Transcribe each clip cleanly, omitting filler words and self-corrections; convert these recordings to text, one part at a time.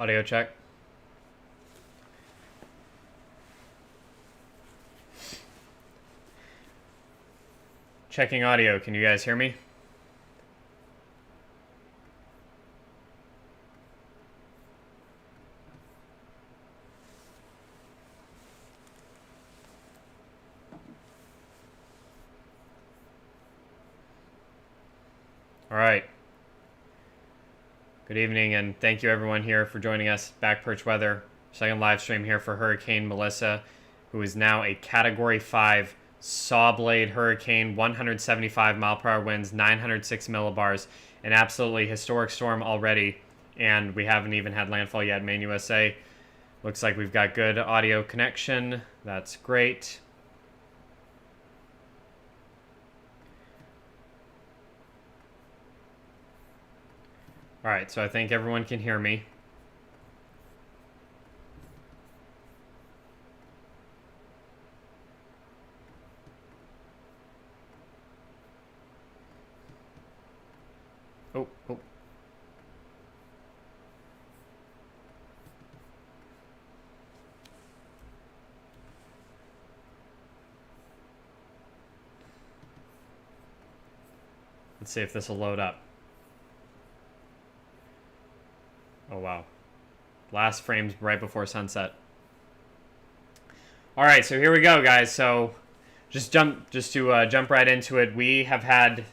Audio check. Checking audio. Can you guys hear me? All right. Good evening, and thank you everyone here for joining us. Back Perch Weather, second live stream here for Hurricane Melissa, who is now a Category 5 saw blade hurricane, 175 mile per hour winds, 906 millibars, an absolutely historic storm already, and we haven't even had landfall yet in Maine, USA. Looks like we've got good audio connection. That's great. All right, so I think everyone can hear me. Oh. Let's see if this will load up. Oh, wow. Last frames right before sunset. All right, so here we go, guys. So just to jump right into it, we have had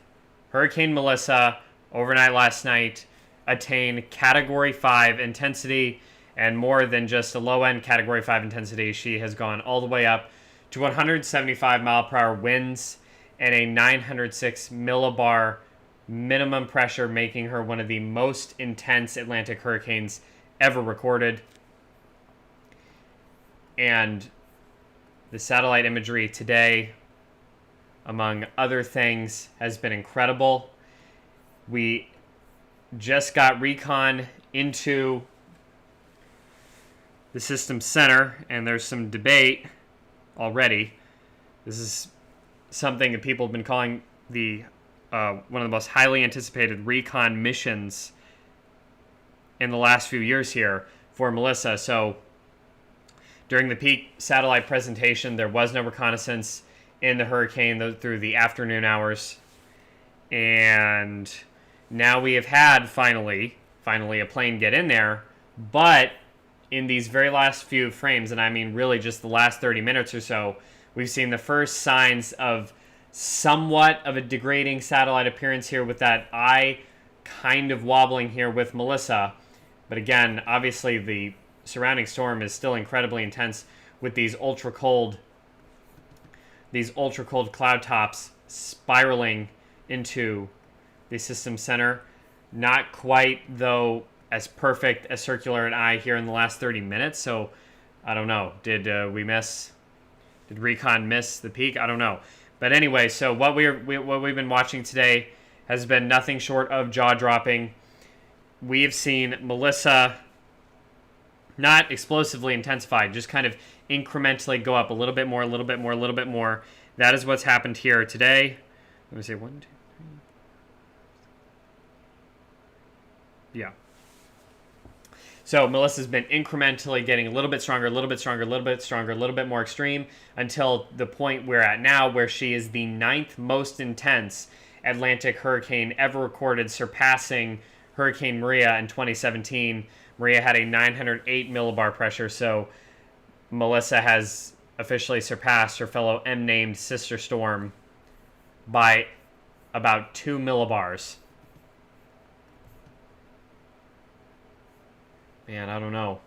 Hurricane Melissa overnight last night attain Category 5 intensity, and more than just a low-end Category 5 intensity. She has gone all the way up to 175 mile per hour winds and a 906 millibar minimum pressure, making her one of the most intense Atlantic hurricanes ever recorded. And the satellite imagery today, among other things, has been incredible. We just got recon into the system center, and there's some debate already. This is something that people have been calling the one of the most highly anticipated recon missions in the last few years here for Melissa. So during the peak satellite presentation, there was no reconnaissance in the hurricane through the afternoon hours. And now we have had finally a plane get in there. But in these very last few frames, and I mean really just the last 30 minutes or so, we've seen the first signs of somewhat of a degrading satellite appearance here, with that eye kind of wobbling here with Melissa. But again, obviously the surrounding storm is still incredibly intense with these ultra cold cloud tops spiraling into the system center. Not quite, though, as perfect as circular an eye here in the last 30 minutes. So I don't know. Did recon miss the peak? I don't know. But anyway, so what we've been watching today has been nothing short of jaw-dropping. We have seen Melissa not explosively intensified, just kind of incrementally go up a little bit more, a little bit more, a little bit more. That is what's happened here today. Let me say 1, 2, 3. Yeah. So Melissa's been incrementally getting a little bit stronger, a little bit stronger, a little bit stronger, a little bit more extreme, until the point we're at now, where she is the 9th most intense Atlantic hurricane ever recorded, surpassing Hurricane Maria in 2017. Maria had a 908 millibar pressure, so Melissa has officially surpassed her fellow M-named sister storm by about 2 millibars. Man, I don't know.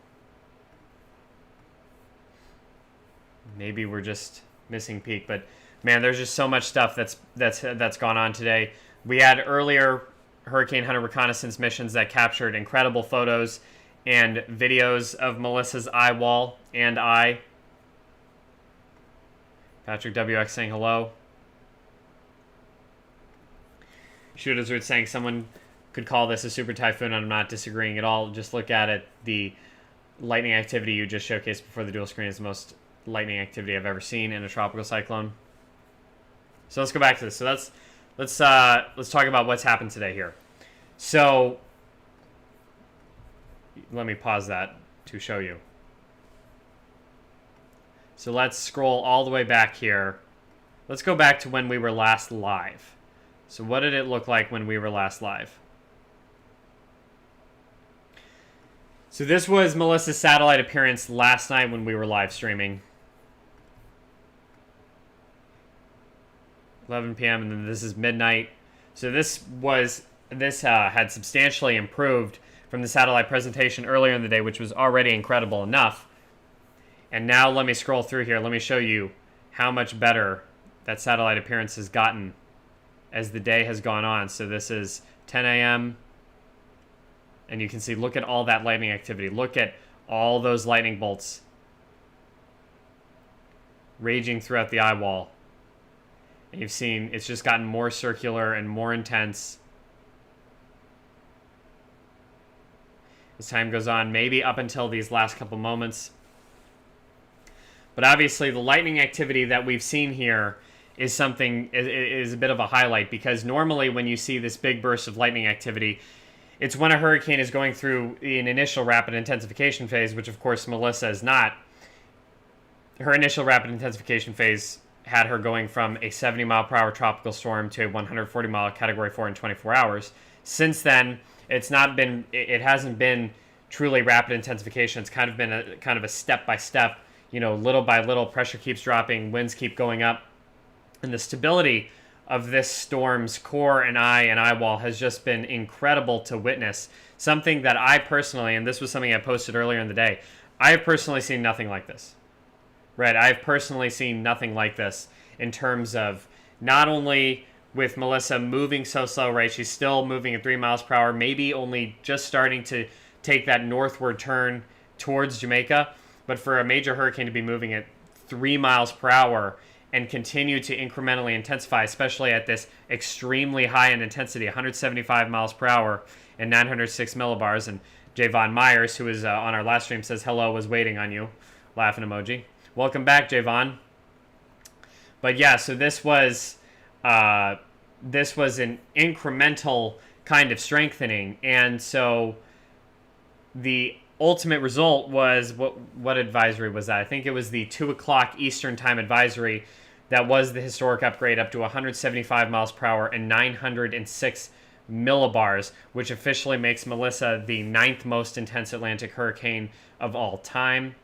Maybe we're just missing peak, but man, there's just so much stuff that's gone on today. We had earlier Hurricane Hunter reconnaissance missions that captured incredible photos and videos of Melissa's eye wall and eye. Patrick WX saying hello. Shooters were saying someone could call this a super typhoon, and I'm not disagreeing at all. Just look at it. The lightning activity you just showcased before the dual screen is the most lightning activity I've ever seen in a tropical cyclone. So let's go back to this. So let's talk about what's happened today here. So let me pause that to show you. So let's scroll all the way back here. Let's go back to when we were last live. So what did it look like when we were last live? So this was Melissa's satellite appearance last night when we were live streaming. 11 p.m. and then this is midnight. So this had substantially improved from the satellite presentation earlier in the day, which was already incredible enough. And now let me scroll through here. Let me show you how much better that satellite appearance has gotten as the day has gone on. So this is 10 a.m. And you can see, look at all that lightning activity. Look at all those lightning bolts raging throughout the eye wall. And you've seen it's just gotten more circular and more intense as time goes on, maybe up until these last couple moments. But obviously the lightning activity that we've seen here is a bit of a highlight, because normally when you see this big burst of lightning activity, it's when a hurricane is going through an initial rapid intensification phase, which of course Melissa is not. Her initial rapid intensification phase had her going from a 70-mile-per-hour tropical storm to a 140-mile Category 4 in 24 hours. Since then, it hasn't been truly rapid intensification. It's kind of been a step-by-step, little by little, pressure keeps dropping, winds keep going up. And the stability of this storm's core and eye wall has just been incredible to witness. Something that I personally, and this was something I posted earlier in the day, I have personally seen nothing like this. Right, I've personally seen nothing like this in terms of not only with Melissa moving so slow, right? She's still moving at 3 miles per hour, maybe only just starting to take that northward turn towards Jamaica. But for a major hurricane to be moving at 3 miles per hour and continue to incrementally intensify, especially at this extremely high in intensity, 175 miles per hour and 906 millibars. And Javon Myers, who was on our last stream, says, hello, was waiting on you. Laughing emoji. Welcome back, Javon. But yeah, so this was an incremental kind of strengthening, and so the ultimate result was what advisory was that? I think it was the 2 o'clock Eastern time advisory that was the historic upgrade up to 175 miles per hour and 906 millibars, which officially makes Melissa the 9th most intense Atlantic hurricane of all time.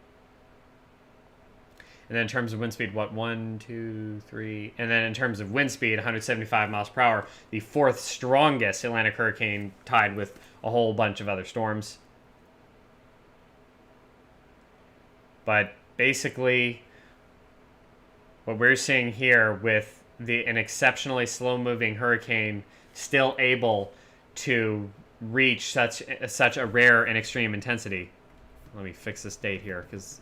And then in terms of wind speed, 1, 2, 3. And then in terms of wind speed, 175 miles per hour, the 4th strongest Atlantic hurricane, tied with a whole bunch of other storms. But basically, what we're seeing here with an exceptionally slow-moving hurricane still able to reach such a rare and extreme intensity. Let me fix this date here, because...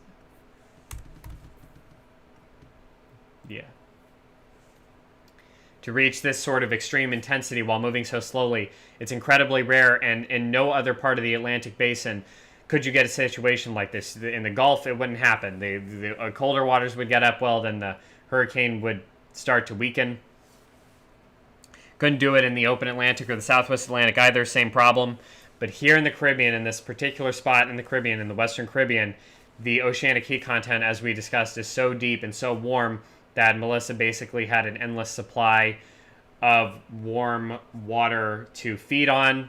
yeah. To reach this sort of extreme intensity while moving so slowly, it's incredibly rare, and in no other part of the Atlantic basin could you get a situation like this. In the Gulf, it wouldn't happen. The colder waters would get upwelled, and the hurricane would start to weaken. Couldn't do it in the open Atlantic or the Southwest Atlantic either, same problem. But here in the Caribbean, in this particular spot in the Caribbean, in the Western Caribbean, the oceanic heat content, as we discussed, is so deep and so warm that Melissa basically had an endless supply of warm water to feed on.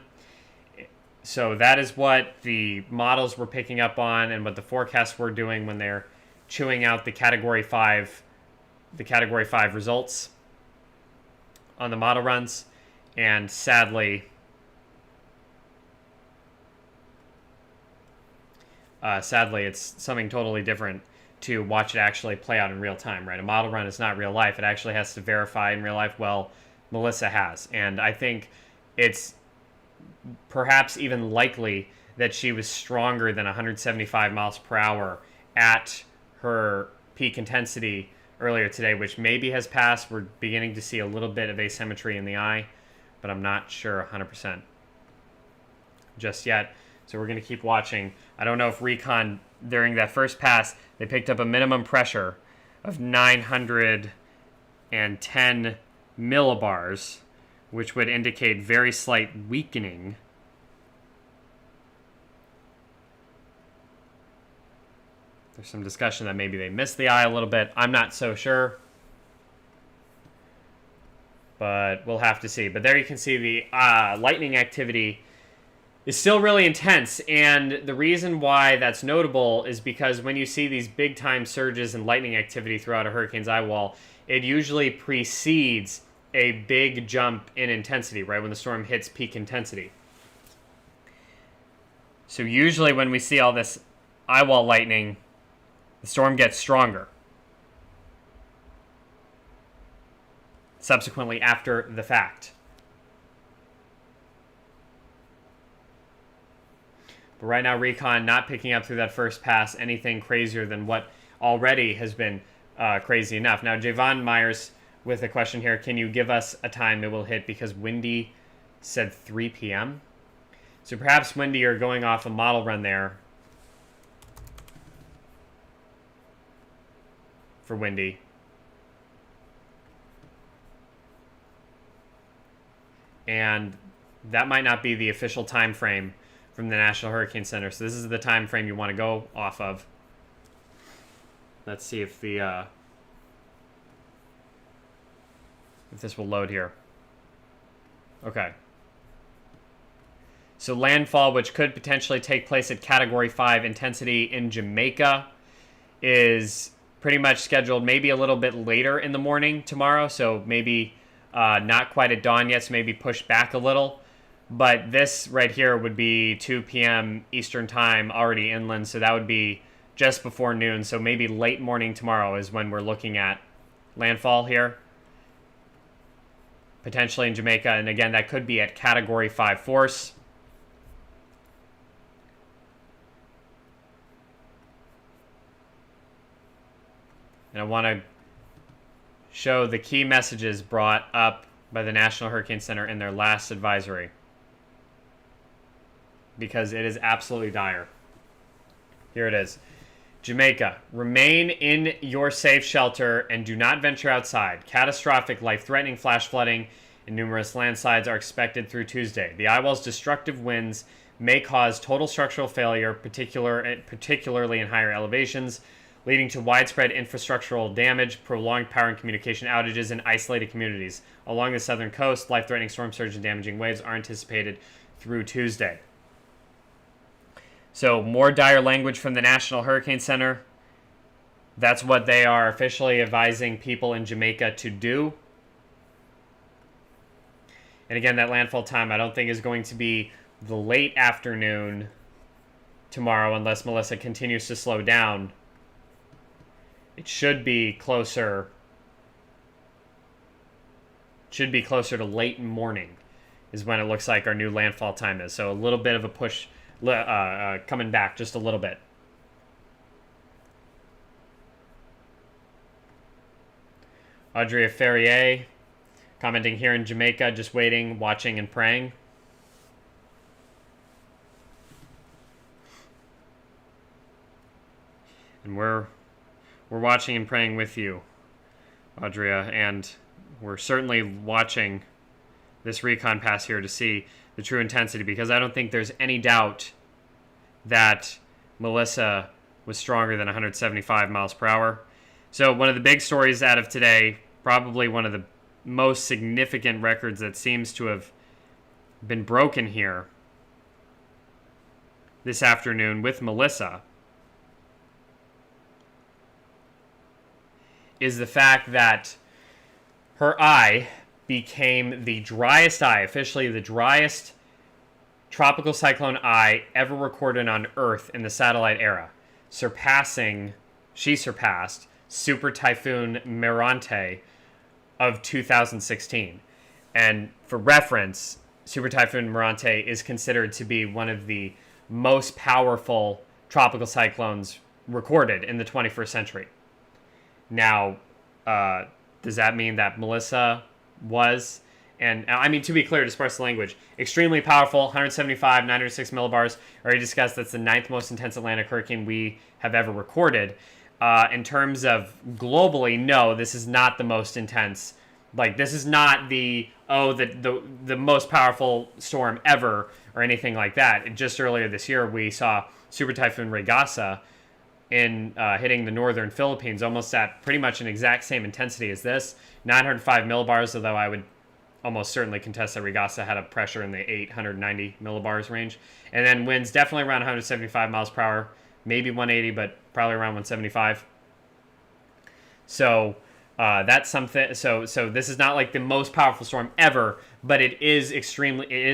So that is what the models were picking up on, and what the forecasts were doing when they're chewing out the Category 5 results on the model runs. And sadly, it's something totally different to watch it actually play out in real time, right? A model run is not real life. It actually has to verify in real life. Well, Melissa has. And I think it's perhaps even likely that she was stronger than 175 miles per hour at her peak intensity earlier today, which maybe has passed. We're beginning to see a little bit of asymmetry in the eye, but I'm not sure 100% just yet. So we're going to keep watching. I don't know if recon, during that first pass, they picked up a minimum pressure of 910 millibars, which would indicate very slight weakening. There's some discussion that maybe they missed the eye a little bit. I'm not so sure, but we'll have to see. But there you can see the lightning activity is still really intense, and the reason why that's notable is because when you see these big-time surges in lightning activity throughout a hurricane's eye wall, it usually precedes a big jump in intensity, right, when the storm hits peak intensity. So usually when we see all this eye wall lightning, the storm gets stronger subsequently after the fact. But right now, recon not picking up through that first pass anything crazier than what already has been crazy enough. Now, Javon Myers with a question here. Can you give us a time it will hit? Because Windy said 3 p.m. So perhaps, Windy, you're going off a model run there for Windy. And that might not be the official time frame from the National Hurricane Center. So this is the time frame you want to go off of. Let's see if the if this will load here. Okay. So landfall, which could potentially take place at Category 5 intensity in Jamaica, is pretty much scheduled maybe a little bit later in the morning tomorrow. So maybe not quite at dawn yet, so maybe pushed back a little. But this right here would be 2 p.m. Eastern time, already inland, so that would be just before noon. So maybe late morning tomorrow is when we're looking at landfall here, potentially in Jamaica. And again, that could be at Category 5 force. And I want to show the key messages brought up by the National Hurricane Center in their last advisory, because it is absolutely dire. Here it is. Jamaica, remain in your safe shelter and do not venture outside. Catastrophic, life-threatening flash flooding and numerous landslides are expected through Tuesday. The eye wall's destructive winds may cause total structural failure, particularly in higher elevations, leading to widespread infrastructural damage, prolonged power and communication outages in isolated communities. Along the southern coast, life-threatening storm surge and damaging waves are anticipated through Tuesday. So more dire language from the National Hurricane Center. That's what they are officially advising people in Jamaica to do. And again, that landfall time I don't think is going to be the late afternoon tomorrow unless Melissa continues to slow down. It should be closer to late morning is when it looks like our new landfall time is. So a little bit of a push coming back just a little bit. Audrey Ferrier commenting here in Jamaica, just waiting, watching, and praying. And we're watching and praying with you, Audrea, and we're certainly watching this recon pass here to see the true intensity, because I don't think there's any doubt that Melissa was stronger than 175 miles per hour. So one of the big stories out of today, probably one of the most significant records that seems to have been broken here this afternoon with Melissa, is the fact that her eye became the driest eye, officially the driest tropical cyclone eye ever recorded on Earth in the satellite era, she surpassed Super Typhoon Mirante of 2016. And for reference, Super Typhoon Mirante is considered to be one of the most powerful tropical cyclones recorded in the 21st century. Now, does that mean that Melissa was, and I mean, to be clear, to sparse the language, extremely powerful, 175, 906 millibars. Already discussed, that's the 9th most intense Atlantic hurricane we have ever recorded. In terms of globally, no, this is not the most intense. Like, this is not the most powerful storm ever or anything like that. Just earlier this year, we saw Super Typhoon Regasa in hitting the northern Philippines, almost at pretty much an exact same intensity as this, 905 millibars, although I would almost certainly contest that Regasa had a pressure in the 890 millibars range. And then winds definitely around 175 miles per hour, maybe 180, but probably around 175. So that's something. So this is not like the most powerful storm ever, but it is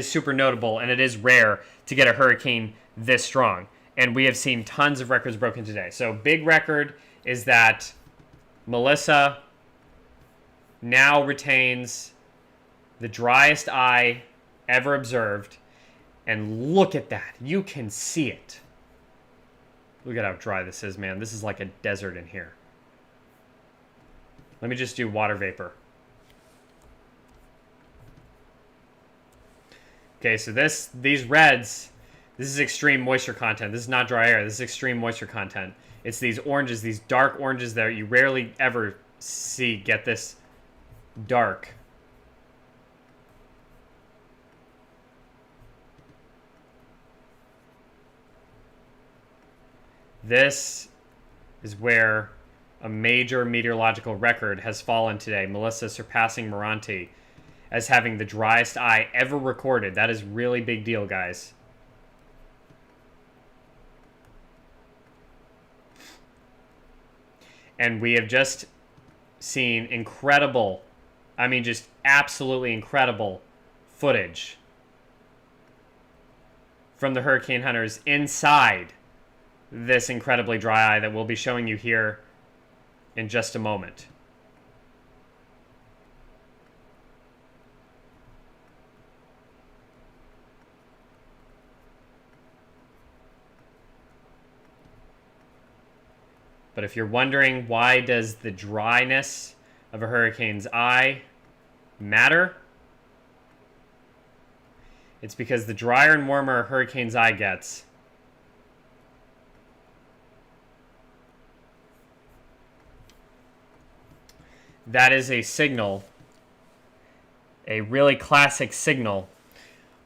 super notable, and it is rare to get a hurricane this strong. And we have seen tons of records broken today. So big record is that Melissa now retains the driest eye ever observed. And look at that. You can see it. Look at how dry this is, man. This is like a desert in here. Let me just do water vapor. Okay, so these reds, this is extreme moisture content. This is not dry air. This is extreme moisture content. It's these oranges, these dark oranges that you rarely ever see get this dark. This is where a major meteorological record has fallen today. Melissa surpassing Moranti as having the driest eye ever recorded. That is really big deal, guys. And we have just seen incredible, I mean just absolutely incredible footage from the hurricane hunters inside this incredibly dry eye that we'll be showing you here in just a moment. But if you're wondering why does the dryness of a hurricane's eye matter, it's because the drier and warmer a hurricane's eye gets, that is a signal, a really classic signal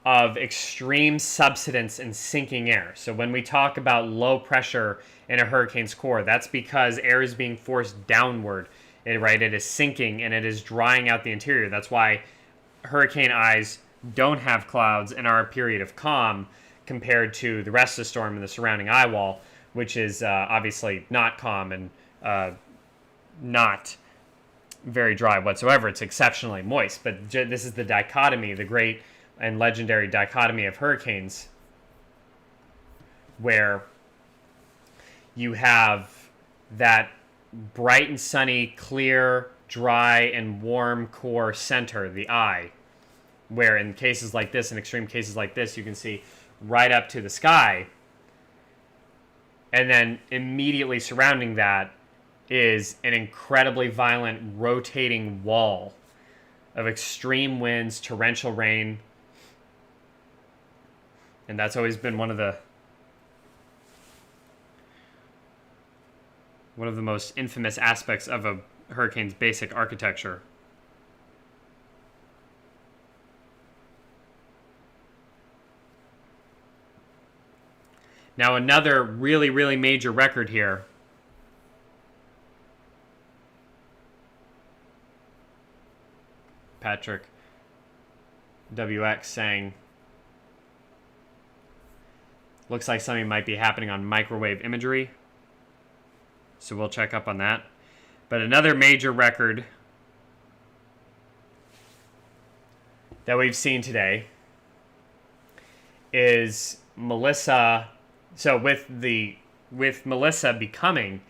of extreme subsidence and sinking air. So when we talk about low pressure in a hurricane's core, that's because air is being forced downward, right? It is sinking and it is drying out the interior. That's why hurricane eyes don't have clouds and are a period of calm compared to the rest of the storm and the surrounding eye wall, which is obviously not calm and not very dry whatsoever. It's exceptionally moist. But this is the dichotomy, the great and legendary dichotomy of hurricanes, where you have that bright and sunny, clear, dry, and warm core center, the eye, where in cases like this, in extreme cases like this, you can see right up to the sky. And then immediately surrounding that is an incredibly violent rotating wall of extreme winds, torrential rain. And that's always been one of the most infamous aspects of a hurricane's basic architecture. Now another really, really major record here. Patrick WX saying, looks like something might be happening on microwave imagery. So we'll check up on that. But another major record that we've seen today is Melissa. So with Melissa becoming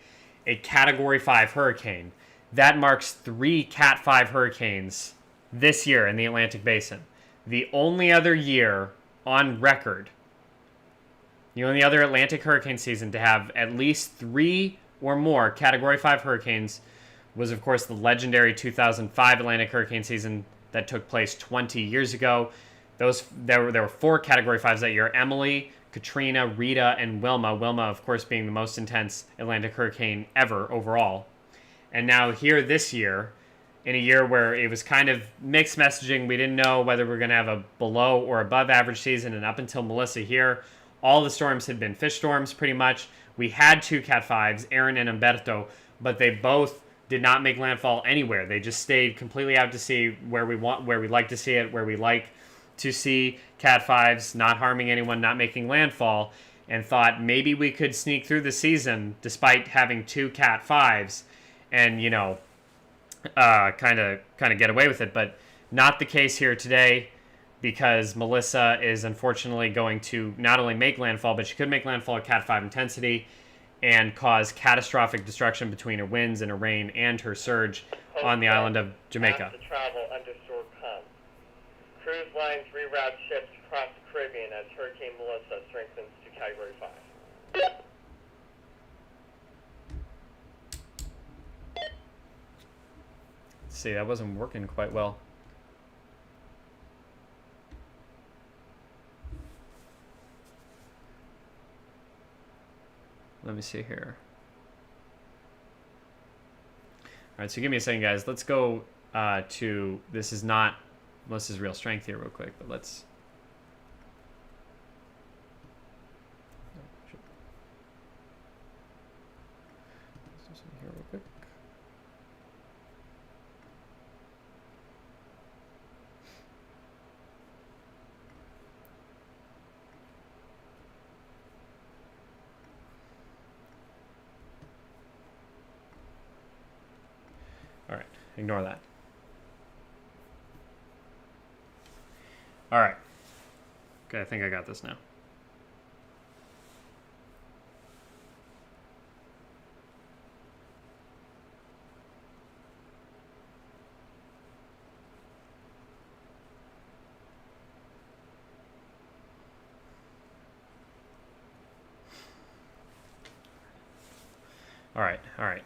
a Category 5 hurricane, that marks 3 Cat 5 hurricanes this year in the Atlantic Basin. The only other year on record, the only other Atlantic hurricane season to have at least 3 or more Category 5 hurricanes was, of course, the legendary 2005 Atlantic hurricane season that took place 20 years ago. There were 4 Category 5s that year: Emily, Katrina, Rita, and Wilma. Wilma, of course, being the most intense Atlantic hurricane ever overall. And now here this year, in a year where it was kind of mixed messaging, we didn't know whether we were going to have a below or above average season, and up until Melissa here, all the storms had been fish storms pretty much. We had 2 Cat 5s, Aaron and Umberto, but they both did not make landfall anywhere. They just stayed completely out to sea where we like to see it, where we like to see Cat 5s not harming anyone, not making landfall, and thought maybe we could sneak through the season despite having 2 Cat 5s and, kind of get away with it. But not the case here today, because Melissa is unfortunately going to not only make landfall, but she could make landfall at Cat 5 intensity and cause catastrophic destruction between her winds and her rain and her surge on the island of Jamaica. To travel under storm comes. Cruise lines reroute ships across the Caribbean as Hurricane Melissa strengthens to Category 5. Let's see, that wasn't working quite well. Let me see here. All right, so give me a second, guys. Let's go to, this is not Melissa's real strength here real quick, but let's... Here real quick. All right, ignore that. All right. Okay, I think I got this now. All right, all right.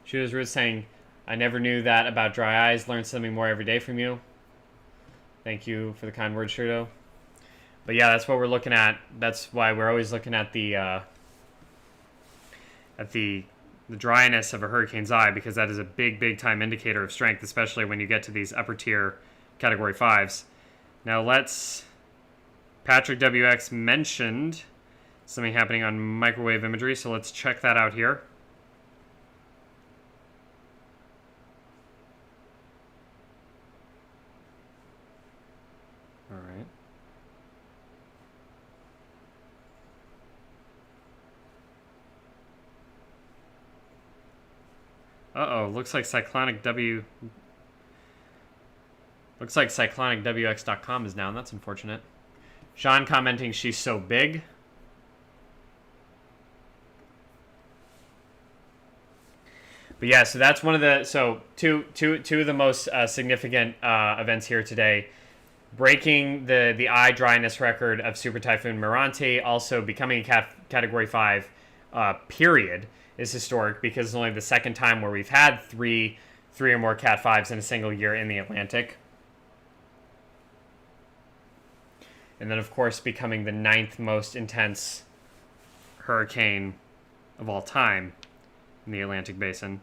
Shooter's Root saying, I never knew that about dry eyes. Learn something more every day from you. Thank you for the kind words, Shudo. But yeah, that's what we're looking at. That's why we're always looking at the dryness of a hurricane's eye, because that is a big time indicator of strength, especially when you get to these upper tier Category 5s. Now Patrick WX mentioned something happening on microwave imagery, so let's check that out here. All right. Uh-oh, looks like cyclonicwx.com is down. That's unfortunate. Sean commenting she's so big. But yeah, so that's one of the two of the most significant events here today. Breaking the eye dryness record of Super Typhoon Mirante, also becoming a Category 5 period, is historic, because it's only the second time where we've had three or more Cat 5s in a single year in the Atlantic. And then, of course, becoming the 9th most intense hurricane of all time in the Atlantic Basin.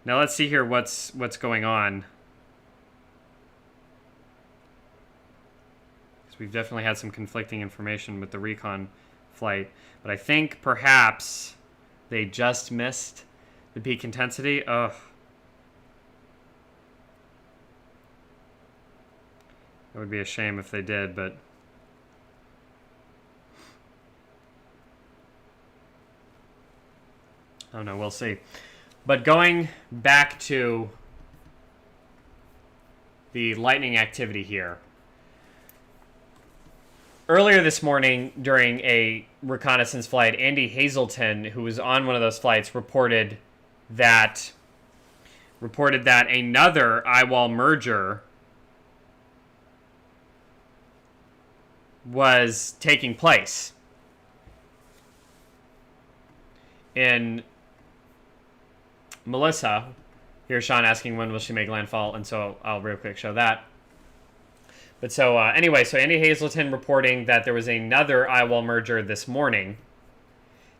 Now let's see here what's going on. Because we've definitely had some conflicting information with the recon flight. But I think perhaps they just missed the peak intensity. Ugh. It would be a shame if they did, but... I don't know, we'll see. But going back to the lightning activity here. Earlier this morning, during a reconnaissance flight, Andy Hazelton, who was on one of those flights, reported that another eye-wall merger was taking place in Melissa. Here's Sean asking when will she make landfall, and so I'll real quick show that. But so anyway, so Andy Hazelton reporting that there was another eye-wall merger this morning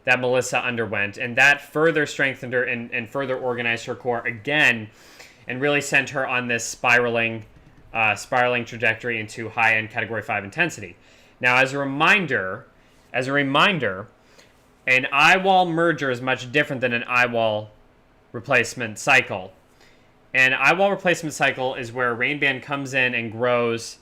that Melissa underwent, and that further strengthened her and further organized her core again, and really sent her on this spiraling spiraling trajectory into high-end Category 5 intensity. Now, as a reminder, an eye wall merger is much different than an eye wall replacement cycle. An eye wall replacement cycle is where a rain band comes in and grows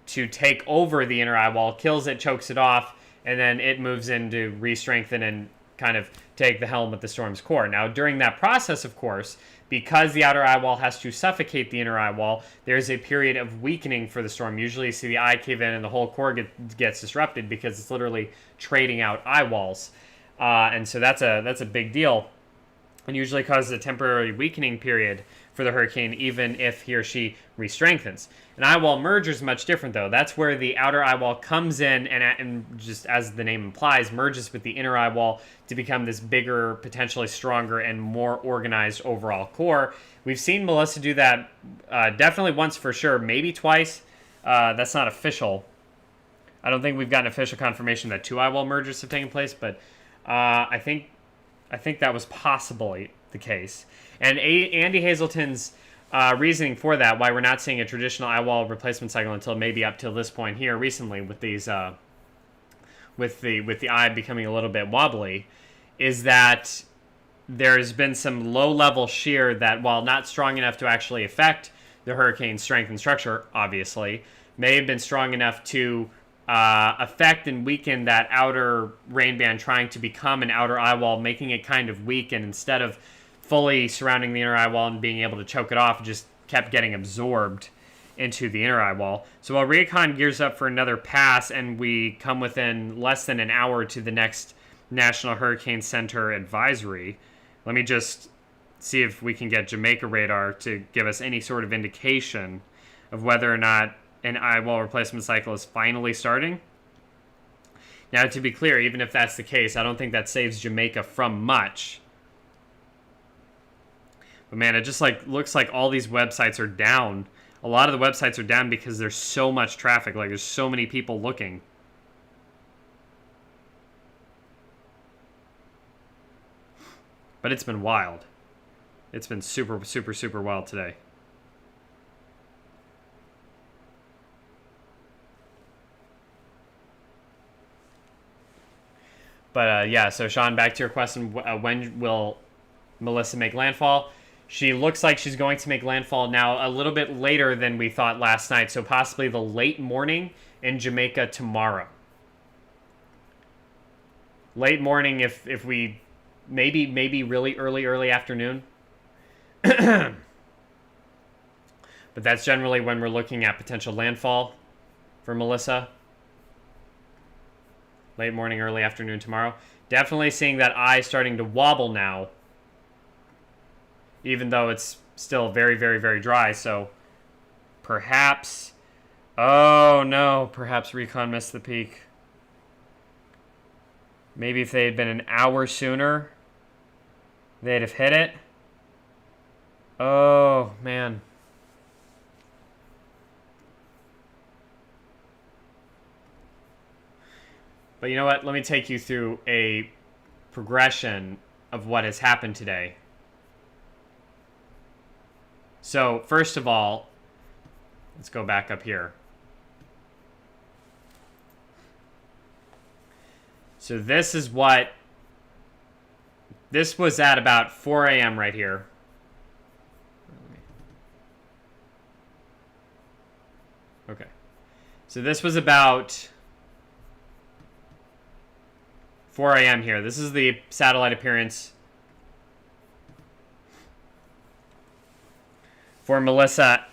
to take over the inner eye wall, kills it, chokes it off, and then it moves in to re-strengthen and kind of take the helm at the storm's core. Now, during that process, of course, because the outer eye wall has to suffocate the inner eye wall, there's a period of weakening for the storm. Usually you see the eye cave in and the whole core gets disrupted because it's literally trading out eye walls. And so that's a big deal, and usually causes a temporary weakening period for the hurricane, even if he or she re-strengthens. An eye wall merger is much different, though. That's where the outer eye wall comes in and just as the name implies, merges with the inner eye wall to become this bigger, potentially stronger, and more organized overall core. We've seen Melissa do that definitely once for sure, maybe twice. That's not official. I don't think we've gotten official confirmation that 2 eye wall mergers have taken place, but I think that was possibly the case. And Andy Hazelton's reasoning for that, why we're not seeing a traditional eye wall replacement cycle until maybe up till this point here recently, with these with the eye becoming a little bit wobbly, is that there's been some low-level shear that, while not strong enough to actually affect the hurricane's strength and structure, obviously, may have been strong enough to affect and weaken that outer rain band trying to become an outer eye wall, making it kind of weak, and instead of fully surrounding the inner eye wall and being able to choke it off, it just kept getting absorbed into the inner eye wall. So while recon gears up for another pass and we come within less than an hour to the next National Hurricane Center advisory, let me just see if we can get Jamaica radar to give us any sort of indication of whether or not an eye wall replacement cycle is finally starting. Now, to be clear, even if that's the case, I don't think that saves Jamaica from much. But man, it just looks like all these websites are down. A lot of the websites are down because there's so much traffic. Like, there's so many people looking. But it's been wild. It's been super, super, super wild today. But yeah, so Sean, back to your question, when will Melissa make landfall? She looks like she's going to make landfall now a little bit later than we thought last night, so possibly the late morning in Jamaica tomorrow. Late morning, if we maybe really early afternoon. But that's generally when we're looking at potential landfall for Melissa. Late morning, early afternoon tomorrow. Definitely seeing that eye starting to wobble now, even though it's still very, very, very dry. So perhaps, oh no, perhaps recon missed the peak. Maybe if they had been an hour sooner, they'd have hit it. Oh man. But you know what? Let me take you through a progression of what has happened today. So, first of all, let's go back up here. So this is what... This was at about 4 a.m. right here. Okay. So this was about 4 a.m. here. This is the satellite appearance for Melissa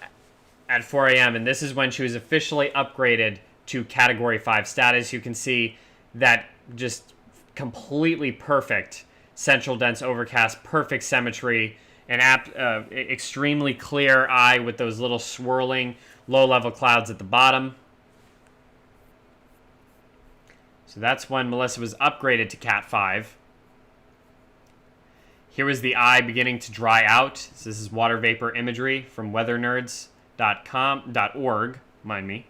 at 4 a.m. And this is when she was officially upgraded to Category 5 status. You can see that just completely perfect central dense overcast, perfect symmetry, an extremely clear eye with those little swirling low-level clouds at the bottom. So that's when Melissa was upgraded to Cat 5. Here was the eye beginning to dry out. So this is water vapor imagery from weathernerds.org, mind me.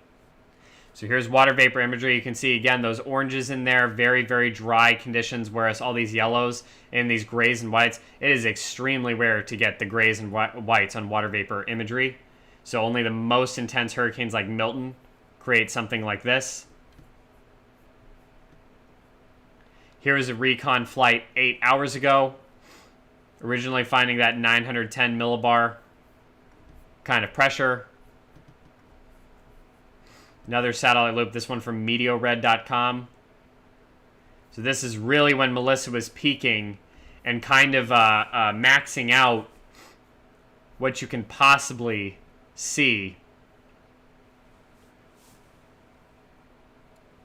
So here's water vapor imagery. You can see, again, those oranges in there, very, very dry conditions, whereas all these yellows and these grays and whites, it is extremely rare to get the grays and whites on water vapor imagery. So only the most intense hurricanes like Milton create something like this. Here is a recon flight 8 hours ago. Originally finding that 910 millibar kind of pressure. Another satellite loop, this one from meteored.com. So this is really when Melissa was peaking and kind of maxing out what you can possibly see.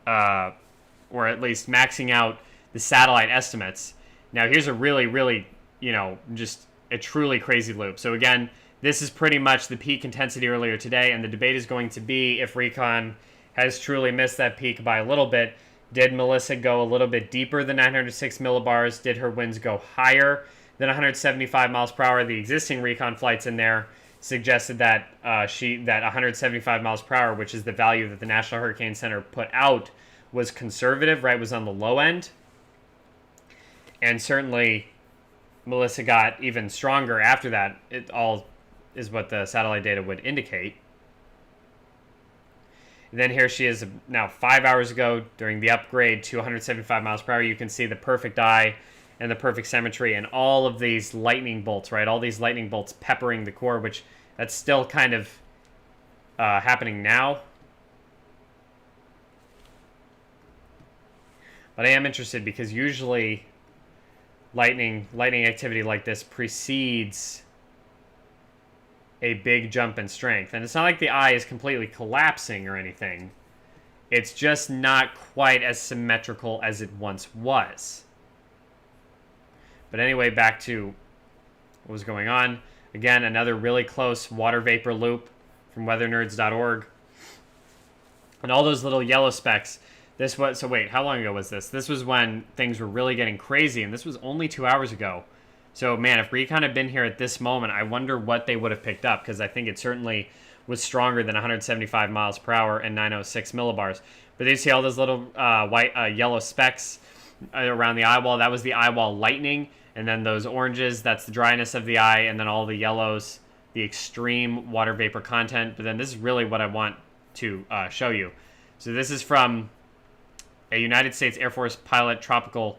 Or at least maxing out the satellite estimates. Now here's a really, really, just a truly crazy loop. So again, this is pretty much the peak intensity earlier today, and the debate is going to be if recon has truly missed that peak by a little bit. Did Melissa go a little bit deeper than 906 millibars? Did her winds go higher than 175 miles per hour? The existing recon flights in there suggested that that 175 miles per hour, which is the value that the National Hurricane Center put out, was conservative, right? Was on the low end. And certainly Melissa got even stronger after that. It all is what the satellite data would indicate. And then here she is now 5 hours ago during the upgrade to 175 miles per hour. You can see the perfect eye and the perfect symmetry and all of these lightning bolts, right? All these lightning bolts peppering the core, which that's still kind of happening now. But I am interested because usually lightning activity like this precedes a big jump in strength. And it's not like the eye is completely collapsing or anything. It's just not quite as symmetrical as it once was. But anyway, back to what was going on. Again, another really close water vapor loop from weathernerds.org. And all those little yellow specks. This was, so wait, how long ago was this? This was when things were really getting crazy, and this was only 2 hours ago. So, man, if recon had been here at this moment, I wonder what they would have picked up, because I think it certainly was stronger than 175 miles per hour and 906 millibars. But you see all those little yellow specks around the eye wall? That was the eye wall lightning. And then those oranges, that's the dryness of the eye. And then all the yellows, the extreme water vapor content. But then this is really what I want to show you. So this is from a United States Air Force pilot, Tropical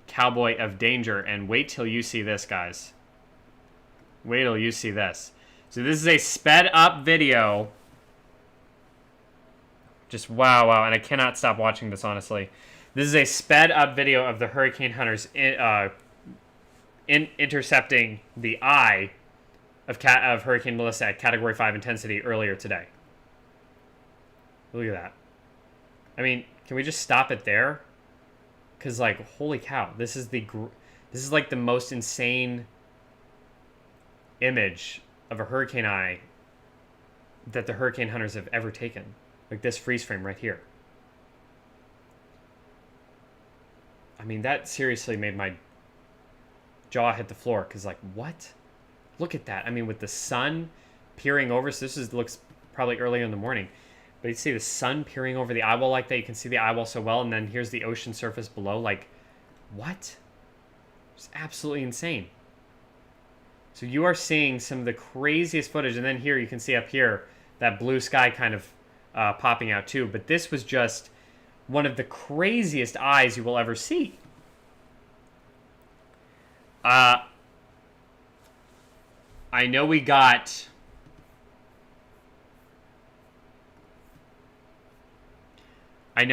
Cowboy of Danger. And wait till you see this, guys. Wait till you see this. So this is a sped up video. Just wow. And I cannot stop watching this, honestly. This is a sped up video of the hurricane hunters intercepting the eye of Hurricane Melissa at Category 5 intensity earlier today. Look at that. I mean, can we just stop it there? Because, like, holy cow, this is like the most insane image of a hurricane eye that the hurricane hunters have ever taken. Like this freeze frame right here. I mean, that seriously made my jaw hit the floor, because, like, what? Look at that. I mean, with the sun peering over, so looks probably early in the morning, but you see the sun peering over the eyewall like that. You can see the eyewall so well, and then here's the ocean surface below. Like, what? It's absolutely insane. So you are seeing some of the craziest footage, and then here you can see up here that blue sky kind of popping out too. But this was just one of the craziest eyes you will ever see. I know we got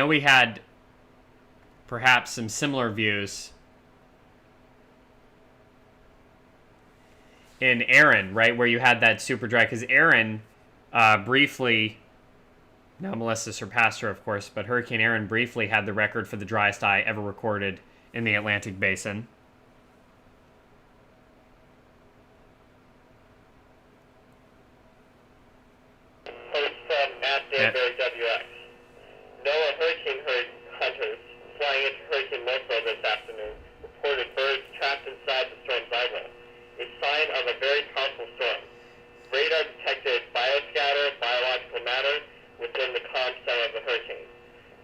we had perhaps some similar views in Aaron, right, where you had that super dry, because Aaron briefly, now Melissa surpassed her, of course, but Hurricane Aaron briefly had the record for the driest eye ever recorded in the Atlantic Basin. WX. NOAA hurricane hunters flying into Hurricane Melissa this afternoon reported birds trapped inside the storm's eyewall, a sign of a very powerful storm. Radar detected bioscatter, biological matter, within the calm center of the hurricane,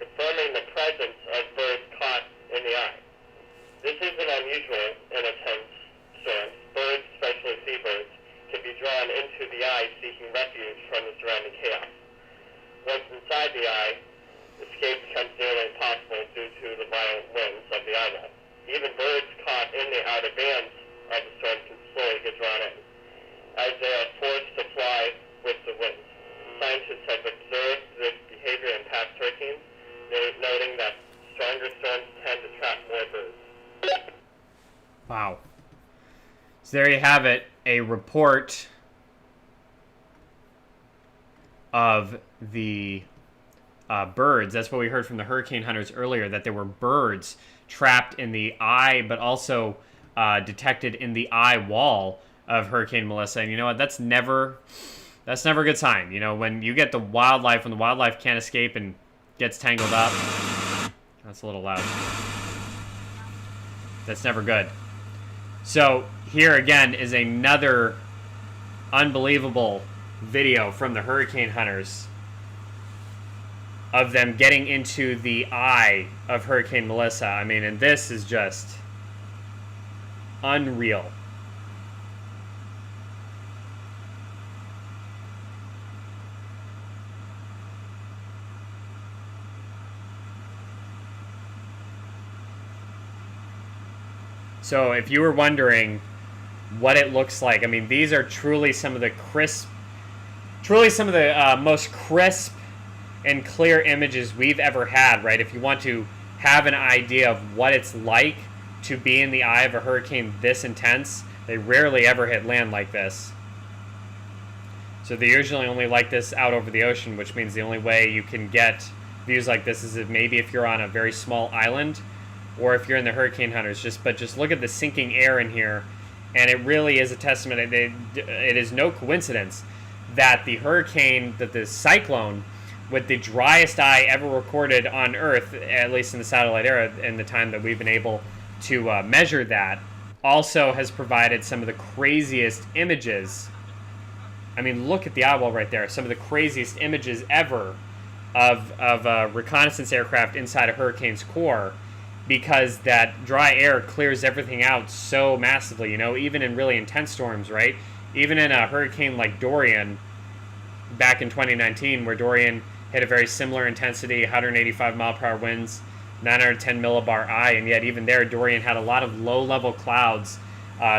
confirming the presence of birds caught in the eye. This isn't unusual in intense storms. Birds, especially seabirds, can be drawn into the eye seeking refuge thunderstorms tend to trap more birds. Wow. So there you have it, a report of the birds. That's what we heard from the hurricane hunters earlier, that there were birds trapped in the eye, but also detected in the eye wall of Hurricane Melissa. And you know what? That's never a good sign. You know, when you get the wildlife, when the wildlife can't escape and gets tangled up. That's a little loud. That's never good. So here again is another unbelievable video from the hurricane hunters of them getting into the eye of Hurricane Melissa. I mean, and this is just unreal. So if you were wondering what it looks like, I mean, these are truly some of the most crisp and clear images we've ever had, right? If you want to have an idea of what it's like to be in the eye of a hurricane this intense, they rarely ever hit land like this. So they usually only like this out over the ocean, which means the only way you can get views like this is if you're on a very small island, or if you're in the hurricane hunters. But just look at the sinking air in here, and it really is a testament. It is no coincidence that the cyclone with the driest eye ever recorded on Earth, at least in the satellite era, in the time that we've been able to measure that, also has provided some of the craziest images. I mean, look at the eyewall right there. Some of the craziest images ever of a reconnaissance aircraft inside a hurricane's core, because that dry air clears everything out so massively, you know, even in really intense storms, right? Even in a hurricane like Dorian back in 2019, where Dorian hit a very similar intensity, 185 mile per hour winds, 910 millibar eye, and yet even there, Dorian had a lot of low-level clouds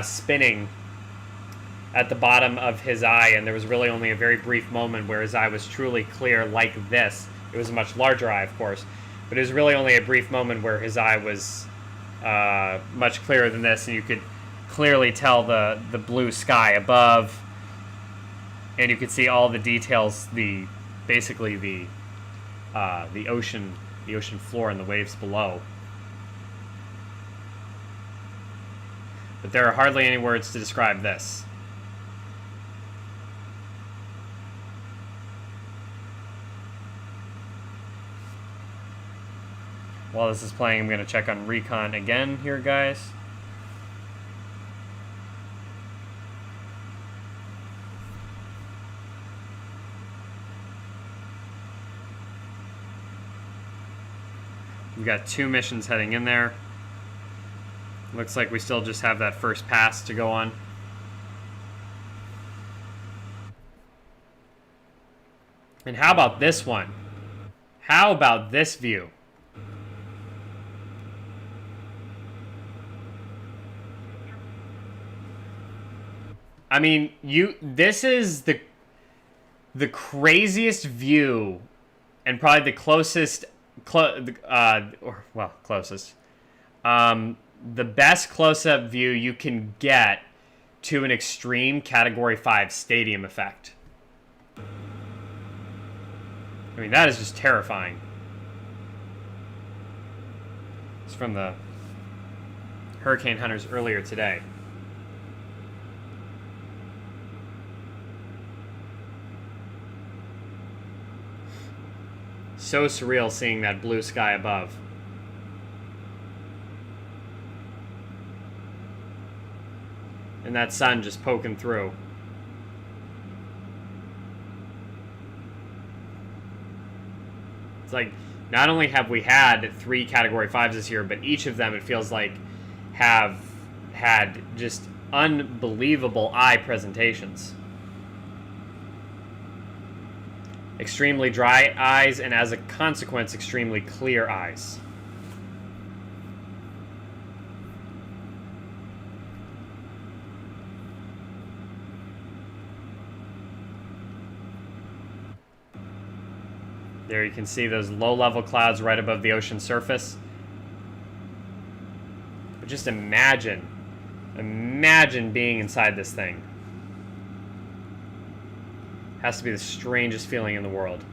spinning at the bottom of his eye, and there was really only a very brief moment where his eye was truly clear like this. It was a much larger eye, of course, but it was really only a brief moment where his eye was much clearer than this, and you could clearly tell the blue sky above, and you could see all the details, basically the ocean floor and the waves below. But there are hardly any words to describe this. While this is playing, I'm going to check on recon again here, guys. We've got 2 missions heading in there. Looks like we still just have that first pass to go on. And how about this one? How about this view? I mean, this is the craziest view, and probably the closest, closest. The best close-up view you can get to an extreme Category 5 stadium effect. I mean, that is just terrifying. It's from the hurricane hunters earlier today. So surreal seeing that blue sky above. And that sun just poking through. It's like, not only have we had 3 Category 5s this year, but each of them, it feels like, have had just unbelievable eye presentations. Extremely dry eyes, and as a consequence, extremely clear eyes. There you can see those low-level clouds right above the ocean surface. But just imagine being inside this thing. Has to be the strangest feeling in the world.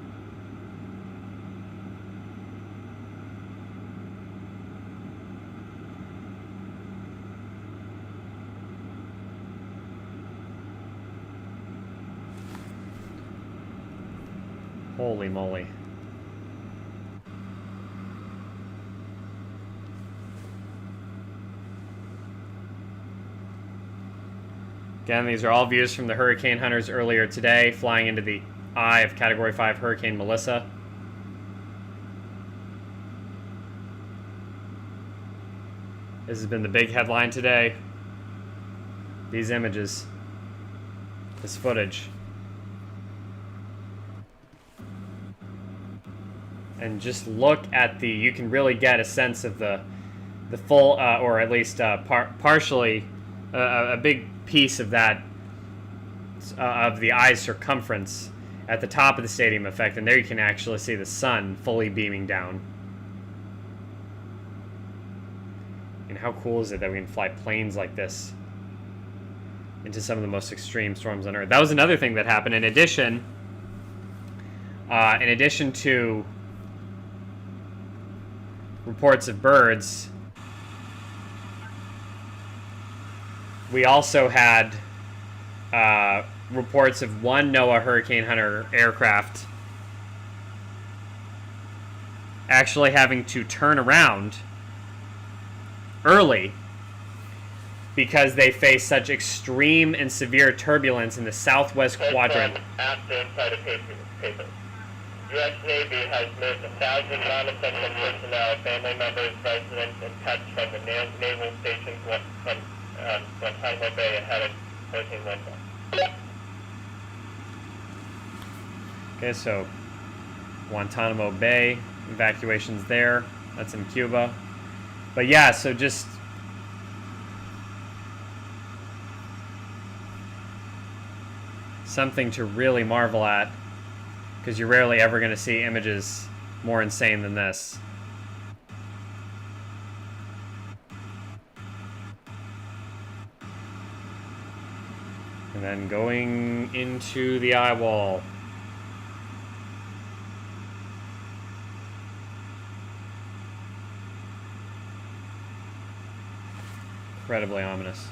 Holy moly. Again, these are all views from the hurricane hunters earlier today, flying into the eye of Category 5 Hurricane Melissa. This has been the big headline today. These images. This footage. And just look at the, you can really get a sense of the full, or at least partially, a big piece of that, of the eye's circumference at the top of the stadium effect. And there you can actually see the sun fully beaming down. And how cool is it that we can fly planes like this into some of the most extreme storms on Earth? That was another thing that happened. In addition to reports of birds, we also had reports of one NOAA Hurricane Hunter aircraft actually having to turn around early because they face such extreme and severe turbulence in the southwest quadrant. After inside of paper. U.S. Navy has moved 1,000 non-essential personnel, family members, residents, and pets from the naval station from Guantanamo Bay ahead of Hurricane Linda. Okay, so Guantanamo Bay, evacuations there. That's in Cuba. But yeah, so just something to really marvel at, because you're rarely ever going to see images more insane than this. And then going into the eye wall. Incredibly ominous.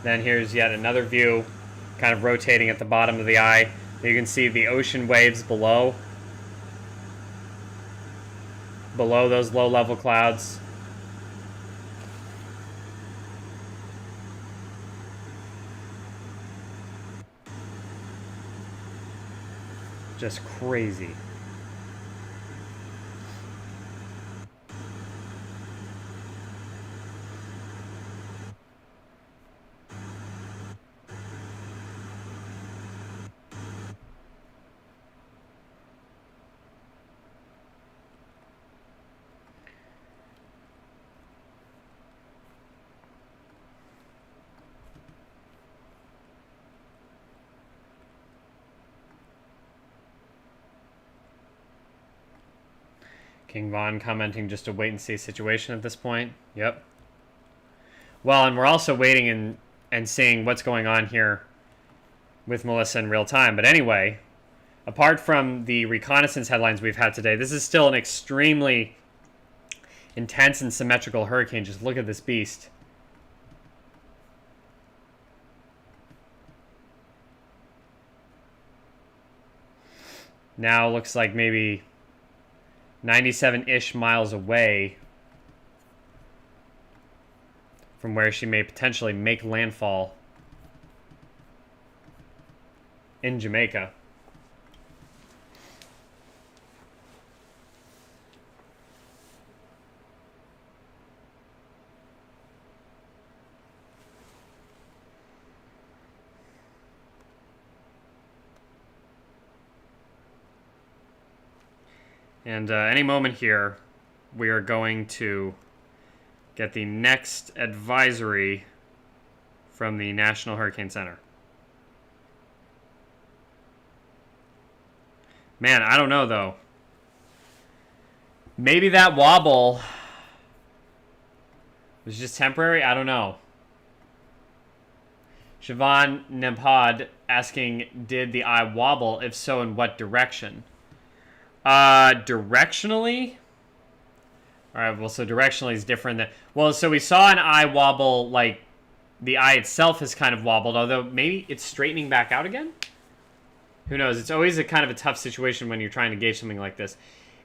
Then here's yet another view, kind of rotating at the bottom of the eye. You can see the ocean waves below those low-level clouds. Just crazy. King Von commenting just a wait-and-see situation at this point. Yep. Well, and we're also waiting and seeing what's going on here with Melissa in real time. But anyway, apart from the reconnaissance headlines we've had today, this is still an extremely intense and symmetrical hurricane. Just look at this beast. Now looks like maybe 97-ish miles away from where she may potentially make landfall in Jamaica. And any moment here, we are going to get the next advisory from the National Hurricane Center. Man, I don't know, though. Maybe that wobble was just temporary? I don't know. Siobhan Nempad asking, did the eye wobble? If so, in what direction? Directionally? Alright, well, so directionally is different than... Well, so we saw an eye wobble, like, the eye itself has kind of wobbled, although maybe it's straightening back out again? Who knows? It's always a kind of a tough situation when you're trying to gauge something like this.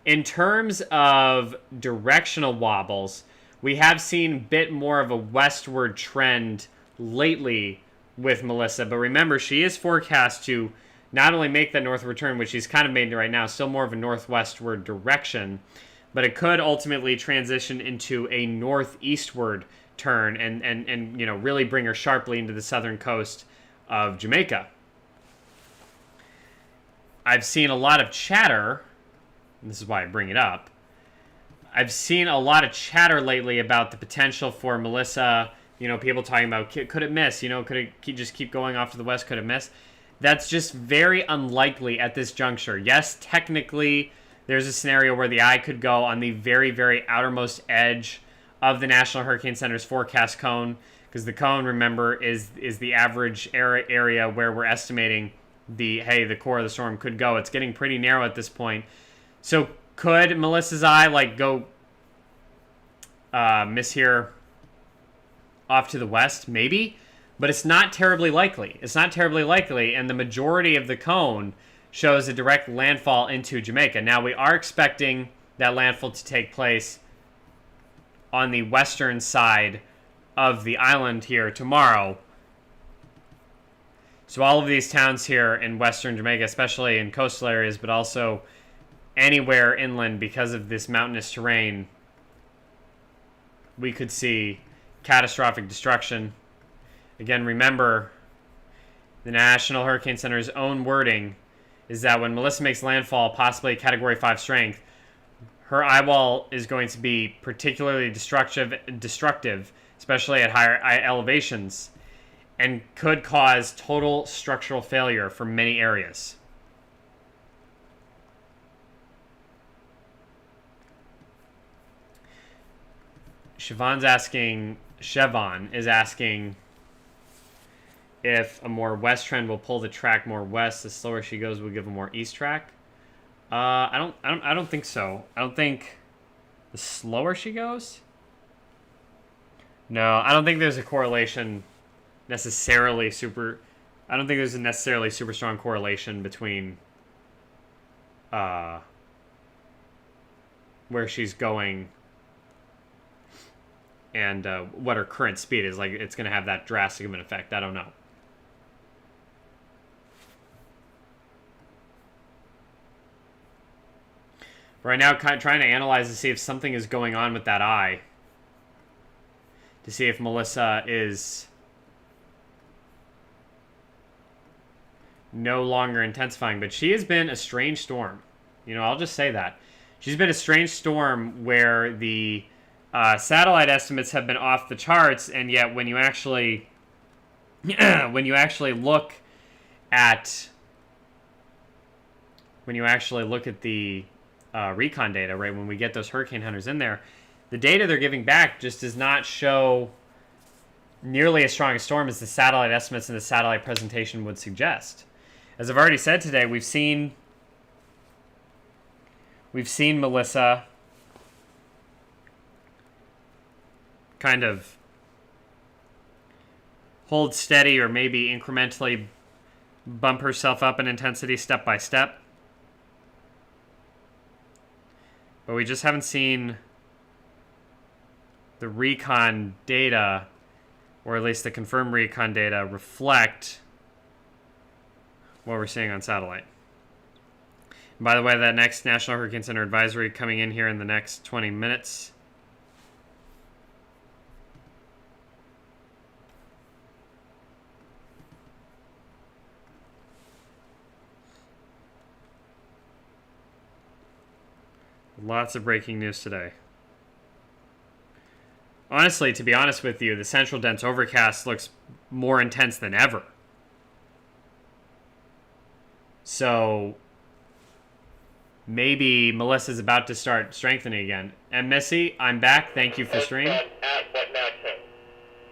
In terms of directional wobbles, we have seen a bit more of a westward trend lately with Melissa, but remember, she is forecast to not only make that northward turn, which she's kind of made right now, still more of a northwestward direction, but it could ultimately transition into a northeastward turn and you know, really bring her sharply into the southern coast of Jamaica. I've seen a lot of chatter, and this is why I bring it up, I've seen a lot of chatter lately about the potential for Melissa, you know, people talking about, could it miss? You know, could it just keep going off to the west? Could it miss? That's just very unlikely at this juncture. Yes, technically, there's a scenario where the eye could go on the very, very outermost edge of the National Hurricane Center's forecast cone, because the cone, remember, is the average area where we're estimating the core of the storm could go. It's getting pretty narrow at this point. So could Melissa's eye, like, go miss here off to the west? Maybe. But it's not terribly likely. It's not terribly likely, and the majority of the cone shows a direct landfall into Jamaica. Now, we are expecting that landfall to take place on the western side of the island here tomorrow. So all of these towns here in western Jamaica, especially in coastal areas, but also anywhere inland because of this mountainous terrain, we could see catastrophic destruction. Again, remember, the National Hurricane Center's own wording is that when Melissa makes landfall, possibly Category 5 strength, her eye wall is going to be particularly destructive, especially at higher elevations, and could cause total structural failure for many areas. Siobhan is asking if a more west trend will pull the track more west. The slower she goes will give a more east track. I don't think so. I don't think the slower she goes. No, I don't think there's a correlation necessarily I don't think there's a necessarily super strong correlation between where she's going and what her current speed is. Like, it's going to have that drastic of an effect. I don't know. Right now, kind of trying to analyze to see if something is going on with that eye. To see if Melissa is no longer intensifying. But she has been a strange storm. You know, I'll just say that. She's been a strange storm where the satellite estimates have been off the charts, and yet when you actually look at the recon data, right, when we get those hurricane hunters in there, the data they're giving back just does not show nearly as strong a storm as the satellite estimates and the satellite presentation would suggest. As I've already said today, we've seen Melissa kind of hold steady or maybe incrementally bump herself up in intensity step by step. But we just haven't seen the recon data, or at least the confirmed recon data, reflect what we're seeing on satellite. And by the way, that next National Hurricane Center advisory coming in here in the next 20 minutes. Lots of breaking news today. Honestly, to be honest with you, the central dense overcast looks more intense than ever. So, maybe Melissa's about to start strengthening again. And Missy, I'm back. Thank you for stream. At what now, Tim?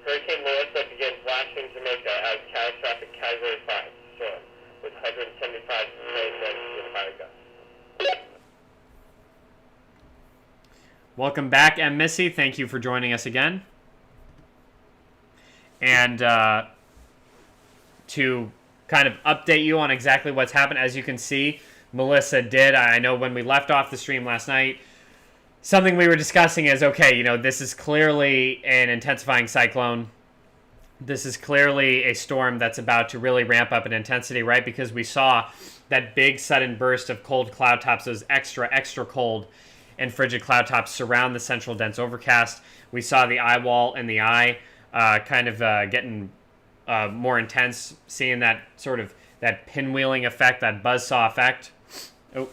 Hurricane Melissa begins lashing Jamaica as catastrophic Category 5 storm with 175 with fire gusts. Welcome back, M. Missy. Thank you for joining us again. And to kind of update you on exactly what's happened, as you can see, Melissa did. I know when we left off the stream last night, something we were discussing is, okay, you know, this is clearly an intensifying cyclone. This is clearly a storm that's about to really ramp up in intensity, right? Because we saw that big sudden burst of cold cloud tops, those extra cold and frigid cloud tops surround the central dense overcast. We saw the eye wall and the eye getting more intense, seeing that sort of that pinwheeling effect, that buzzsaw effect. Oh.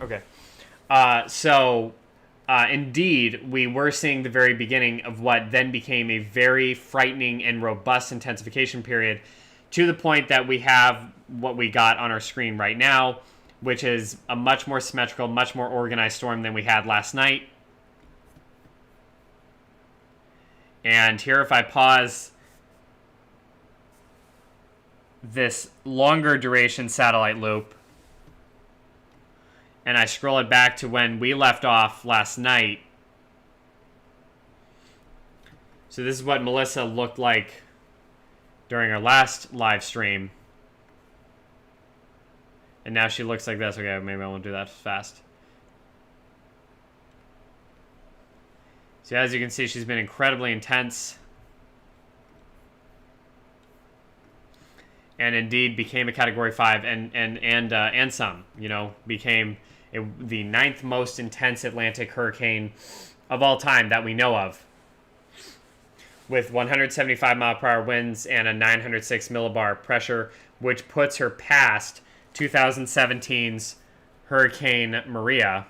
Okay. Indeed, we were seeing the very beginning of what then became a very frightening and robust intensification period, to the point that we have what we got on our screen right now, which is a much more symmetrical, much more organized storm than we had last night. And here, if I pause this longer duration satellite loop, and I scroll it back to when we left off last night. So this is what Melissa looked like during our last live stream. And now she looks like this. Okay, maybe I won't do that fast. So as you can see, she's been incredibly intense. And indeed became a Category 5 and some, you know, became the 9th most intense Atlantic hurricane of all time that we know of, with 175 mile per hour winds and a 906 millibar pressure, which puts her past 2017's Hurricane Maria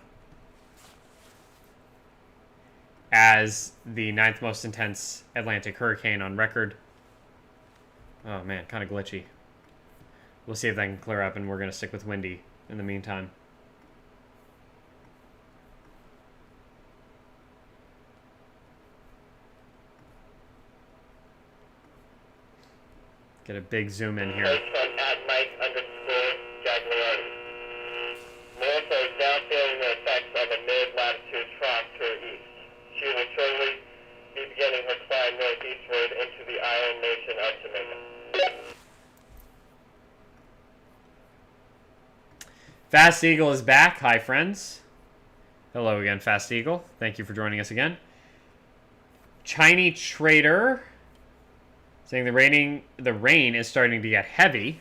as the 9th most intense Atlantic hurricane on record. Oh man, kind of glitchy. We'll see if that can clear up, and we're going to stick with windy in the meantime. Get a big zoom in here. At Mike _ Gagliardi. Melissa is now feeling the effects of a mid-latitude trough to her east. She will shortly be beginning her climb northeastward into the island nation of Jamaica. Fast Eagle is back. Hi, friends. Hello again, Fast Eagle. Thank you for joining us again. Chinese Trader saying the rain is starting to get heavy.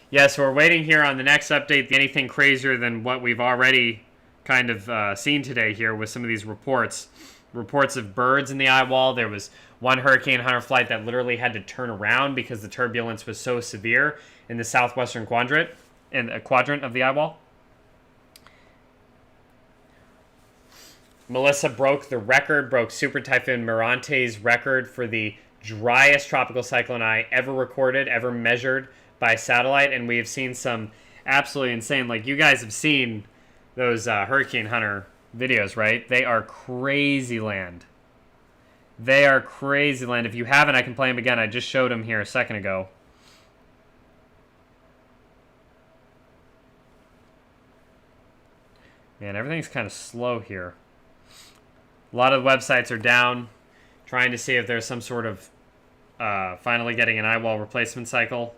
Yes, we're waiting here on the next update. Anything crazier than what we've already kind of seen today here with some of these reports. Reports of birds in the eye wall. There was one Hurricane Hunter flight that literally had to turn around because the turbulence was so severe in the southwestern quadrant of the eye wall. Melissa broke Super Typhoon Mirante's record for the driest tropical cyclone eye ever recorded, ever measured by satellite, and we have seen some absolutely insane, like you guys have seen those Hurricane Hunter videos, right? They are crazy land. They are crazy land. If you haven't, I can play them again. I just showed them here a second ago. Man, everything's kind of slow here. A lot of the websites are down, trying to see if there's some sort of finally getting an eye wall replacement cycle.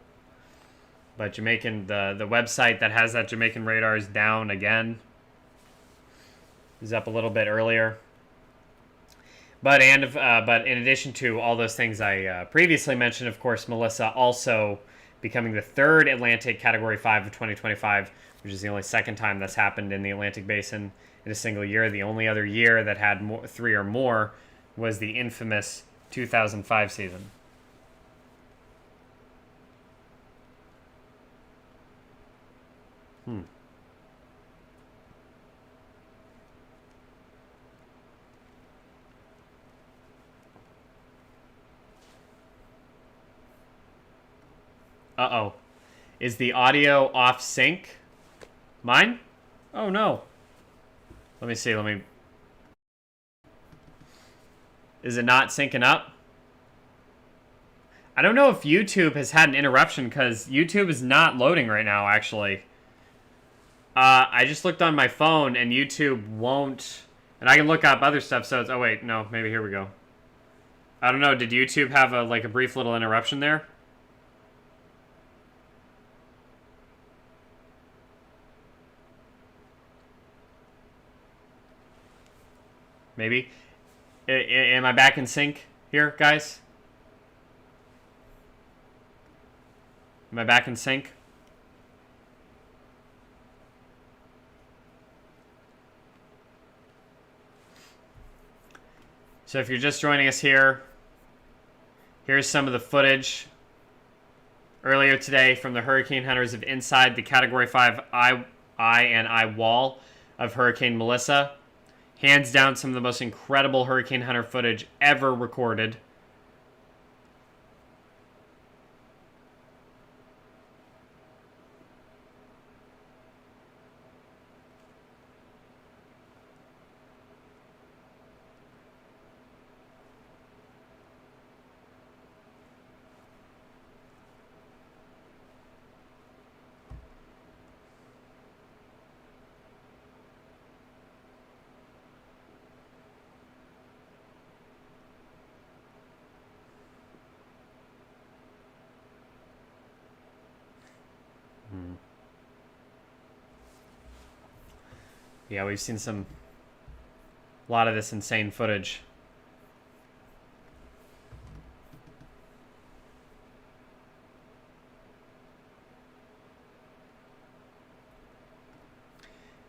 But Jamaican, the website that has that Jamaican radar is down again. Is up a little bit earlier. But in addition to all those things I previously mentioned, of course, Melissa also becoming the 3rd Atlantic Category 5 of 2025, which is the only second time that's happened in the Atlantic Basin in a single year. The only other year that had 3 or more was the infamous 2005 season. Uh-oh. Is the audio off sync? Mine? Oh, no. Let me see. Is it not syncing up? I don't know if YouTube has had an interruption because YouTube is not loading right now, actually. I just looked on my phone and YouTube won't... And I can look up other stuff, so it's... Oh, wait. No, maybe here we go. I don't know. Did YouTube have a brief little interruption there? Maybe. Am I back in sync here, guys? Am I back in sync? So if you're just joining us here, here's some of the footage earlier today from the hurricane hunters of inside the Category 5 eye wall of Hurricane Melissa. Hands down, some of the most incredible hurricane hunter footage ever recorded. Yeah, we've seen a lot of this insane footage.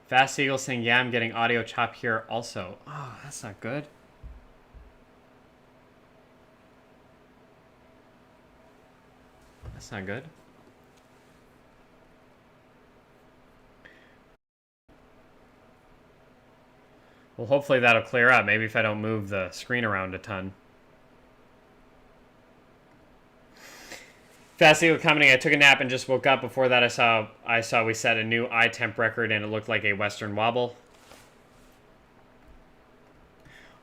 Fast Eagle saying, yeah, I'm getting audio chop here also. Oh, that's not good. That's not good. Well, hopefully that'll clear up. Maybe if I don't move the screen around a ton. Fast Eagle commenting, I took a nap and just woke up. Before that, I saw we set a new eye temp record and it looked like a Western wobble.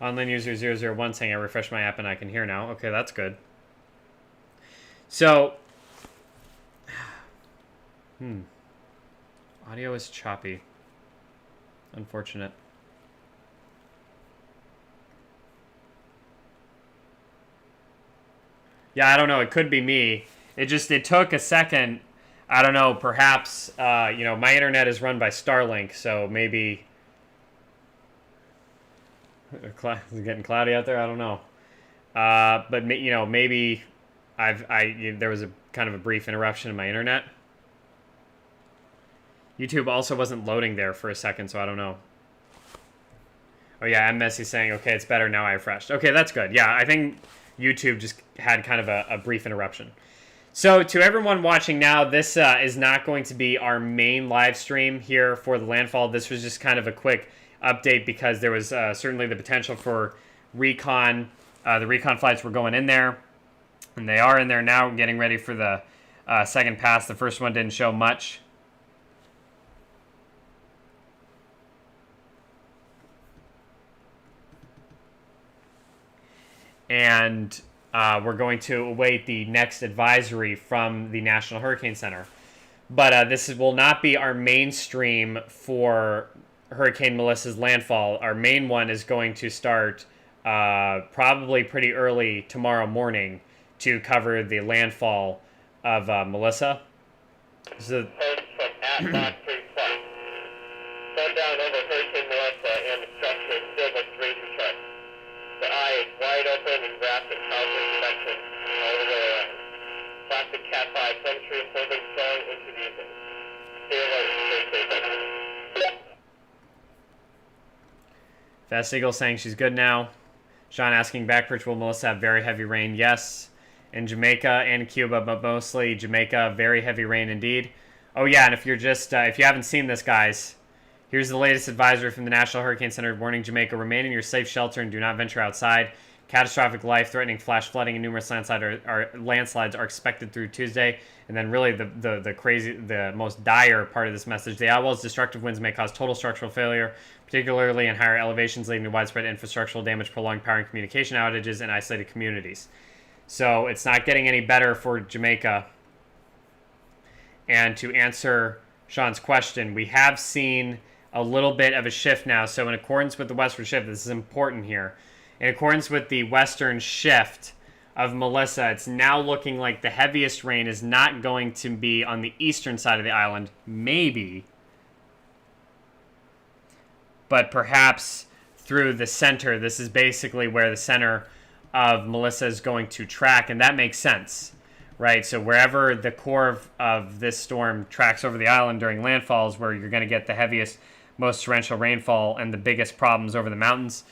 Online user 001 saying I refreshed my app and I can hear now. Okay, that's good. So, audio is choppy. Unfortunate. Yeah, I don't know. It could be me. It took a second. I don't know. Perhaps, my internet is run by Starlink, so maybe... Is it getting cloudy out there? I don't know. But, maybe there was a kind of a brief interruption in my internet. YouTube also wasn't loading there for a second, so I don't know. Oh, yeah, I'm Messi saying, okay, it's better now I refreshed. Okay, that's good. Yeah, I think YouTube just had kind of a brief interruption. So to everyone watching now, this is not going to be our main live stream here for the landfall. This was just kind of a quick update because there was certainly the potential for recon. The recon flights were going in there, and they are in there now getting ready for the second pass. The first one didn't show much. And we're going to await the next advisory from the National Hurricane Center. But this will not be our main stream for Hurricane Melissa's landfall. Our main one is going to start probably pretty early tomorrow morning to cover the landfall of Melissa. So, sundown over Hurricane Melissa and the structure still looks razor sharp. The eye is wide open and wrapped in powerful protection all the way around. Plastic Cat 5 telemetry holding strong into the evening. Stay alert, stay safe. Fast Eagle saying she's good now. Sean asking Backbridge, will Melissa have very heavy rain? Yes. In Jamaica and Cuba, but mostly Jamaica, very heavy rain indeed. Oh yeah, and if you're just, if you haven't seen this, guys, here's the latest advisory from the National Hurricane Center warning Jamaica, remain in your safe shelter and do not venture outside. Catastrophic life-threatening flash flooding and numerous landslides are expected through Tuesday. And then really the most dire part of this message, the outwell's destructive winds may cause total structural failure, particularly in higher elevations, leading to widespread infrastructural damage, prolonged power and communication outages in isolated communities. So it's not getting any better for Jamaica. And to answer Sean's question, we have seen a little bit of a shift now. So in accordance with the westward shift, this is important here. In accordance with the western shift of Melissa, it's now looking like the heaviest rain is not going to be on the eastern side of the island, maybe, but perhaps through the center. This is basically where the center of Melissa is going to track, and that makes sense, right? So wherever the core of this storm tracks over the island during landfall is where you're going to get the heaviest, most torrential rainfall and the biggest problems over the mountains.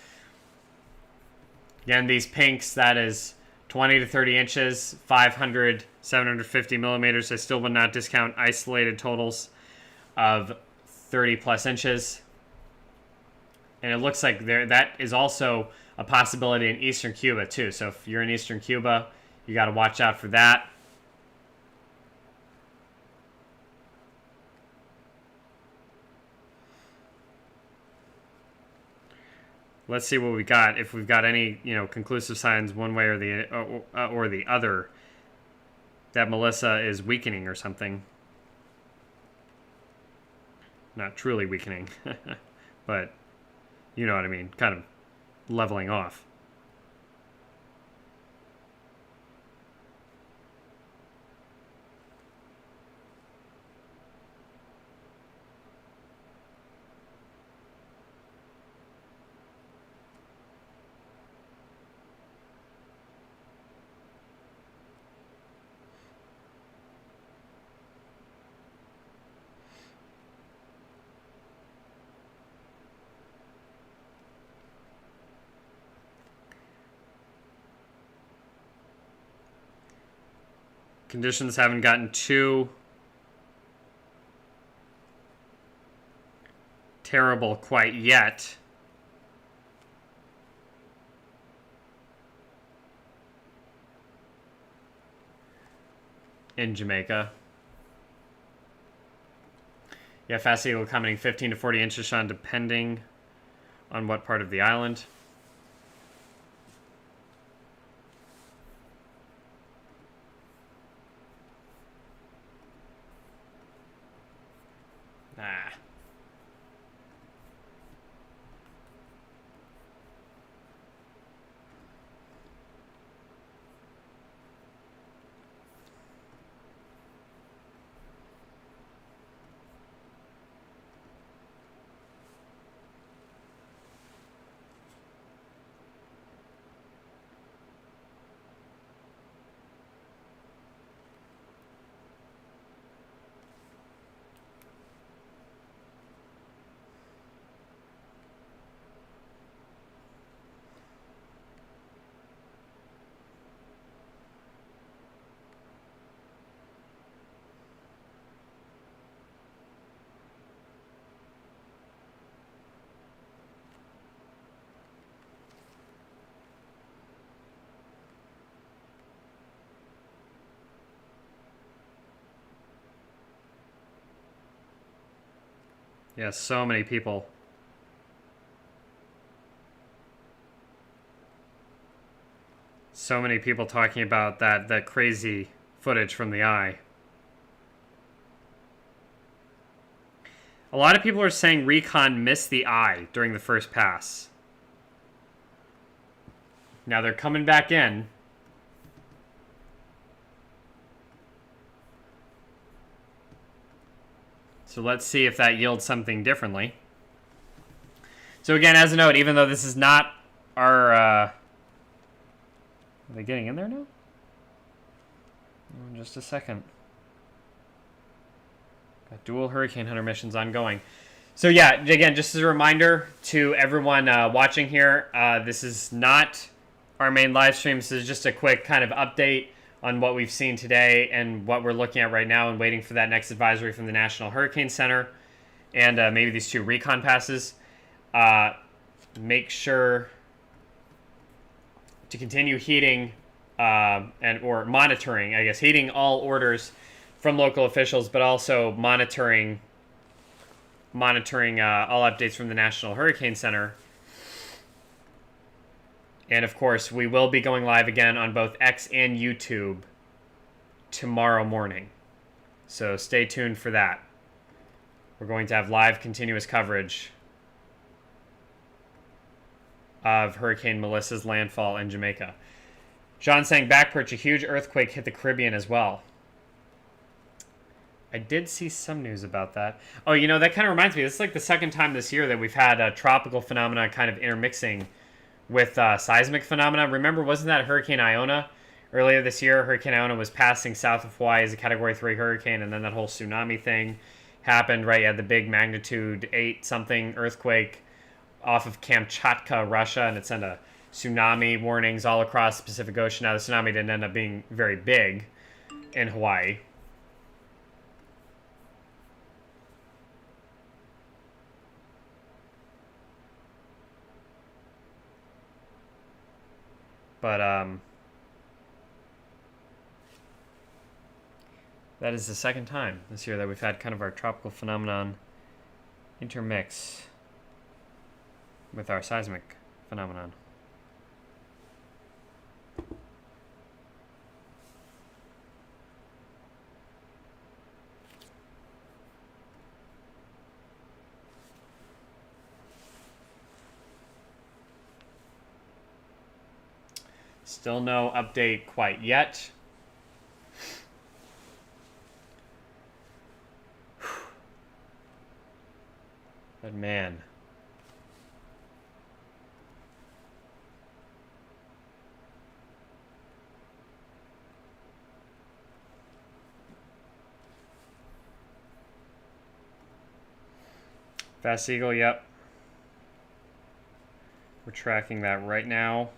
Again, these pinks, that is 20 to 30 inches, 500, 750 millimeters. I still would not discount isolated totals of 30 plus inches. And it looks like that is also a possibility in eastern Cuba too. So if you're in eastern Cuba, you got to watch out for that. Let's see what we got. If we've got any, conclusive signs one way or the other that Melissa is weakening or something. Not truly weakening, but you know what I mean, kind of leveling off. Conditions haven't gotten too terrible quite yet. In Jamaica. Yeah, Fast Eagle commenting 15 to 40 inches, Sean, depending on what part of the island. Yeah, so many people. So many people talking about that crazy footage from the eye. A lot of people are saying recon missed the eye during the first pass. Now they're coming back in. So let's see if that yields something differently. So again, as a note, even though this is not our... are they getting in there now? In just a second. Got dual Hurricane Hunter missions ongoing. So yeah, again, just as a reminder to everyone watching here, this is not our main live stream. This is just a quick kind of update on what we've seen today and what we're looking at right now and waiting for that next advisory from the National Hurricane Center and maybe these 2 recon passes. Make sure to continue heeding or monitoring, I guess, heeding all orders from local officials, but also monitoring all updates from the National Hurricane Center. And of course, we will be going live again on both X and YouTube tomorrow morning. So stay tuned for that. We're going to have live continuous coverage of Hurricane Melissa's landfall in Jamaica. John saying Backperch, a huge earthquake hit the Caribbean as well. I did see some news about that. Oh, you know, that kind of reminds me. This is like the second time this year that we've had a tropical phenomena kind of intermixing with seismic phenomena. Remember, wasn't that Hurricane Iona? Earlier this year, Hurricane Iona was passing south of Hawaii as a Category 3 hurricane, and then that whole tsunami thing happened, right? You had the big magnitude 8-something earthquake off of Kamchatka, Russia, and it sent a tsunami warnings all across the Pacific Ocean. Now, the tsunami didn't end up being very big in Hawaii. But, that is the second time this year that we've had kind of our tropical phenomenon intermix with our seismic phenomenon. Still no update quite yet. But man. Fast Eagle, yep. We're tracking that right now.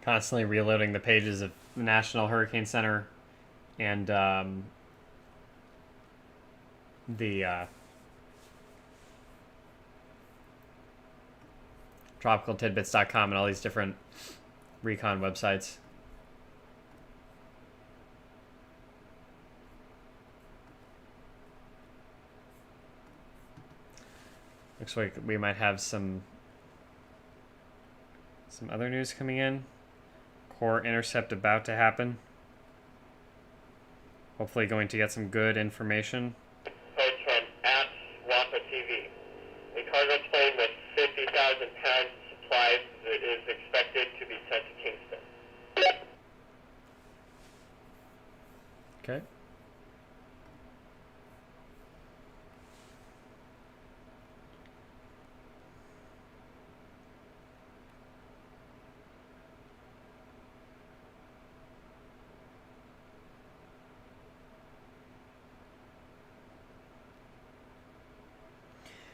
Constantly reloading the pages of the National Hurricane Center and the tropicaltidbits.com and all these different recon websites. Looks like we might have some other news coming in. Core intercept about to happen. Hopefully going to get some good information. Post from at WAPA TV. A cargo plane with 50,000 pounds supplies is expected to be sent to Kingston. Okay.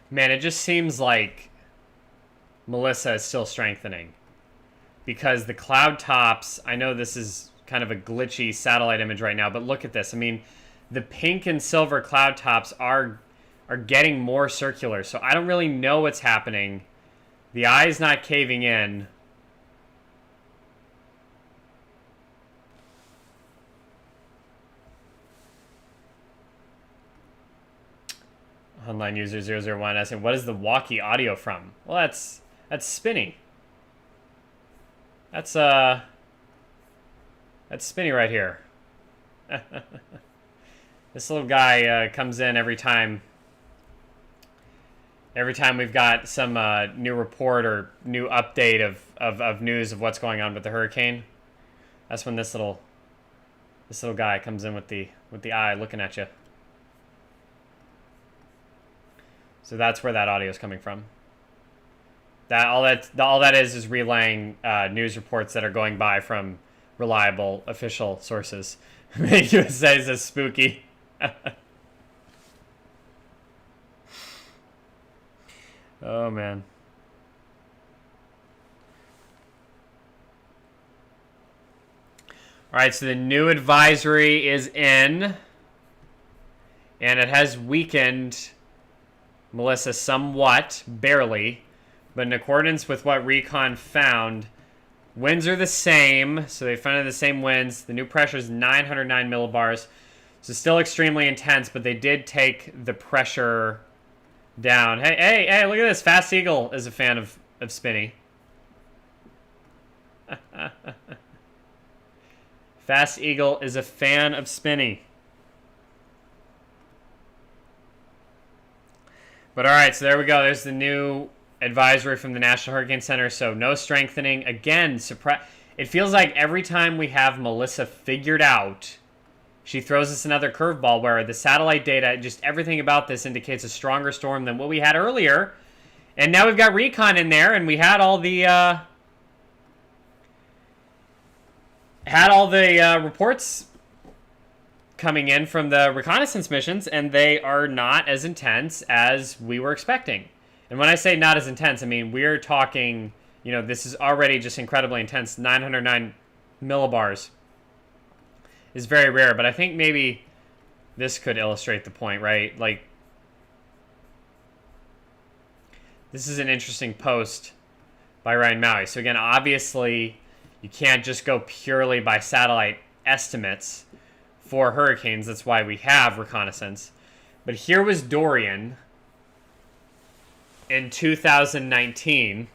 Man, it just seems like Melissa is still strengthening. Because the cloud tops, I know this is kind of a glitchy satellite image right now, but look at this. I mean, the pink and silver cloud tops are getting more circular, so I don't really know what's happening. The eye's not caving in. Online user 001 asking, what is the walkie audio from? Well, that's Spinny. That's Spinny right here. This little guy comes in every time we've got some new report or new update of news of what's going on with the hurricane. That's when this little guy comes in with the eye looking at you. So that's where that audio is coming from. All that is relaying news reports that are going by from reliable official sources. USA says spooky. Oh man. All right, so the new advisory is in, and it has weakened Melissa somewhat, barely, But in accordance with what recon found, winds are the same. So they found the same winds. The new pressure is 909 millibars. So still extremely intense, but they did take the pressure down. Hey, look at this. Fast Eagle is a fan of Spinny. Fast Eagle is a fan of Spinny. But all right, so there we go. There's the new advisory from the National Hurricane Center. So no strengthening. Again, it feels like every time we have Melissa figured out, she throws us another curveball where the satellite data, just everything about this indicates a stronger storm than what we had earlier. And now we've got recon in there, and we had all the reports coming in from the reconnaissance missions, and they are not as intense as we were expecting. And when I say not as intense, I mean we're talking, this is already just incredibly intense. 909 millibars is very rare, but I think maybe this could illustrate the point, right? Like, this is an interesting post by Ryan Maui. So again, obviously, you can't just go purely by satellite estimates for hurricanes. That's why we have reconnaissance. But here was Dorian in 2019.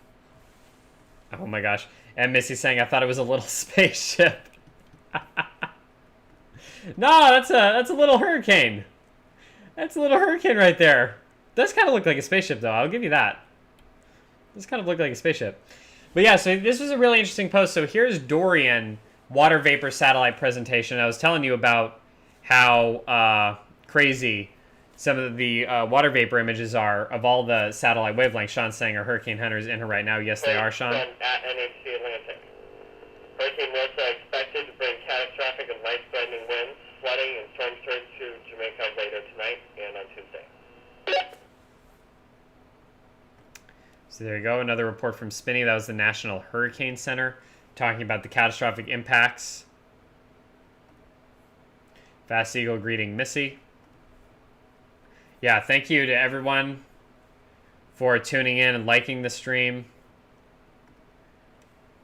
Oh my gosh. And Missy saying, I thought it was a little spaceship. No, that's a little hurricane. That's a little hurricane right there. Does kind of look like a spaceship, though. I'll give you that. Does kind of look like a spaceship. But yeah, so this was a really interesting post. So here's Dorian water vapor satellite presentation. I was telling you about how crazy some of the water vapor images are of all the satellite wavelengths. Sean's saying are hurricane hunters in her right now. Yes, they are, Sean. At NHC Atlantic. Hurricane Melissa expected to bring catastrophic and life-threatening winds, flooding, and storm surge to Jamaica later tonight and on Tuesday. So there you go. Another report from Spinny. That was the National Hurricane Center talking about the catastrophic impacts. Fast Eagle greeting Missy. Yeah, thank you to everyone for tuning in and liking the stream.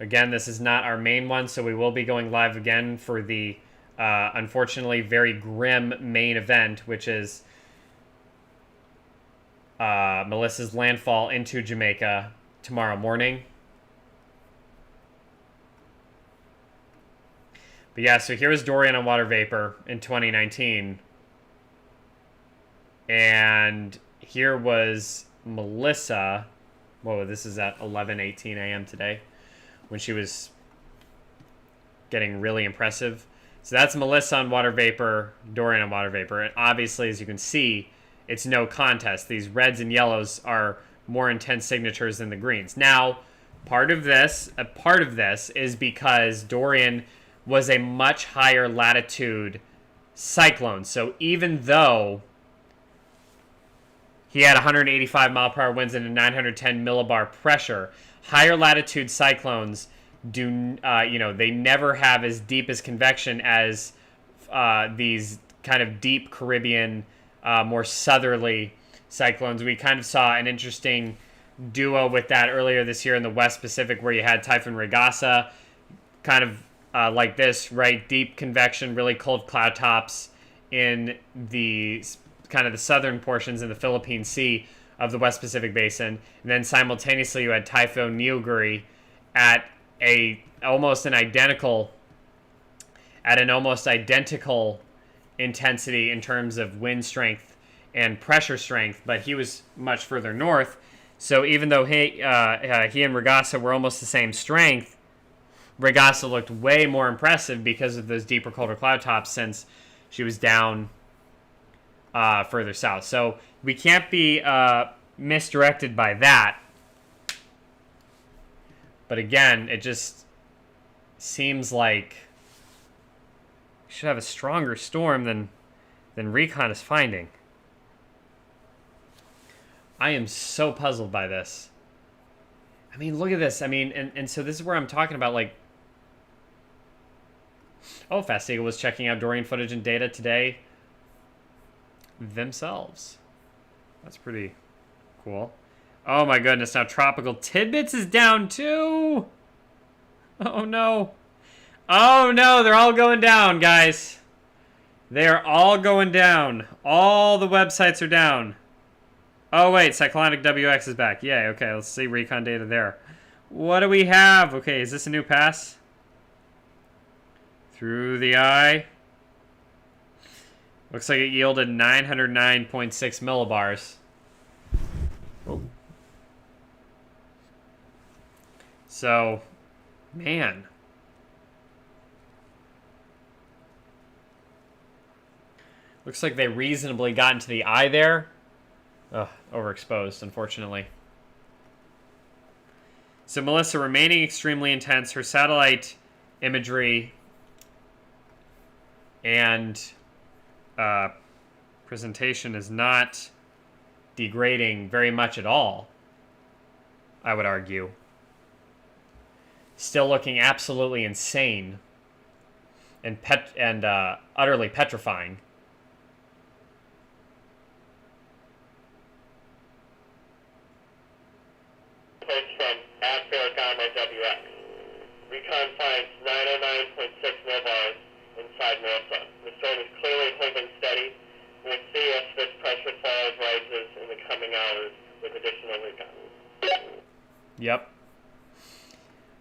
Again, this is not our main one, so we will be going live again for the, unfortunately, very grim main event, which is Melissa's landfall into Jamaica tomorrow morning. But yeah, so here was Dorian on water vapor in 2019. And here was Melissa. Whoa, this is at 11:18 a.m. today when she was getting really impressive. So that's Melissa on water vapor, Dorian on water vapor. And obviously, as you can see, it's no contest. These reds and yellows are more intense signatures than the greens. Now, part of this is because Dorian was a much higher latitude cyclone. So even though he had 185 mile per hour winds and a 910 millibar pressure, higher latitude cyclones they never have as deep as convection as these kind of deep Caribbean, more southerly cyclones. We kind of saw an interesting duo with that earlier this year in the West Pacific, where you had Typhoon Regasa, kind of like this, right? Deep convection, really cold cloud tops in the kind of the southern portions in the Philippine Sea of the West Pacific Basin. And then simultaneously you had Typhoon Neoguri at an almost identical intensity in terms of wind strength and pressure strength, but he was much further north. So even though he and Regasa were almost the same strength, Regasa looked way more impressive because of those deeper, colder cloud tops since she was down further south. So we can't be misdirected by that. But again, it just seems like we should have a stronger storm than Recon is finding. I am so puzzled by this. I mean, look at this. I mean, and so this is where I'm talking about, like... Oh, Fast Eagle was checking out Dorian footage and data today themselves. That's pretty cool. Oh my goodness, now Tropical Tidbits is down too! Oh no. Oh no, they're all going down, guys. They are all going down. All the websites are down. Oh wait, Cyclonic WX is back. Yay, okay, let's see recon data there. What do we have? Okay, is this a new pass? Through the eye. Looks like it yielded 909.6 millibars. Oh. So, man. Looks like they reasonably got into the eye there. Ugh, overexposed, unfortunately. So Melissa remaining extremely intense. Her satellite imagery and presentation is not degrading very much at all, I would argue. Still looking absolutely insane and utterly petrifying. Post from @Ferragamo Recon finds 909.6 millibars inside Melissa. The storm is clearly holding steady. We'll see if this pressure falls rises in the coming hours with additional recon. Yep.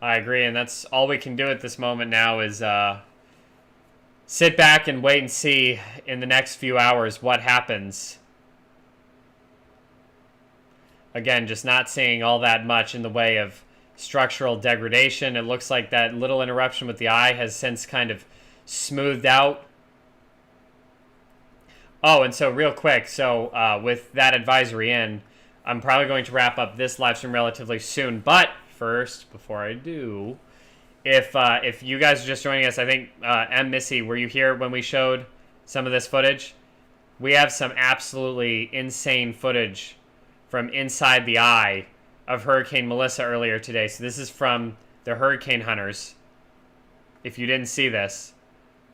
I agree, and that's all we can do at this moment now is sit back and wait and see in the next few hours what happens. Again, just not seeing all that much in the way of structural degradation. It looks like that little interruption with the eye has since kind of smoothed out. Oh, and so real quick, so with that advisory in, I'm probably going to wrap up this live stream relatively soon. But first, before I do, if you guys are just joining us, I think Missy, were you here when we showed some of this footage? We have some absolutely insane footage from inside the eye of Hurricane Melissa earlier today. So this is from the hurricane hunters, if you didn't see this.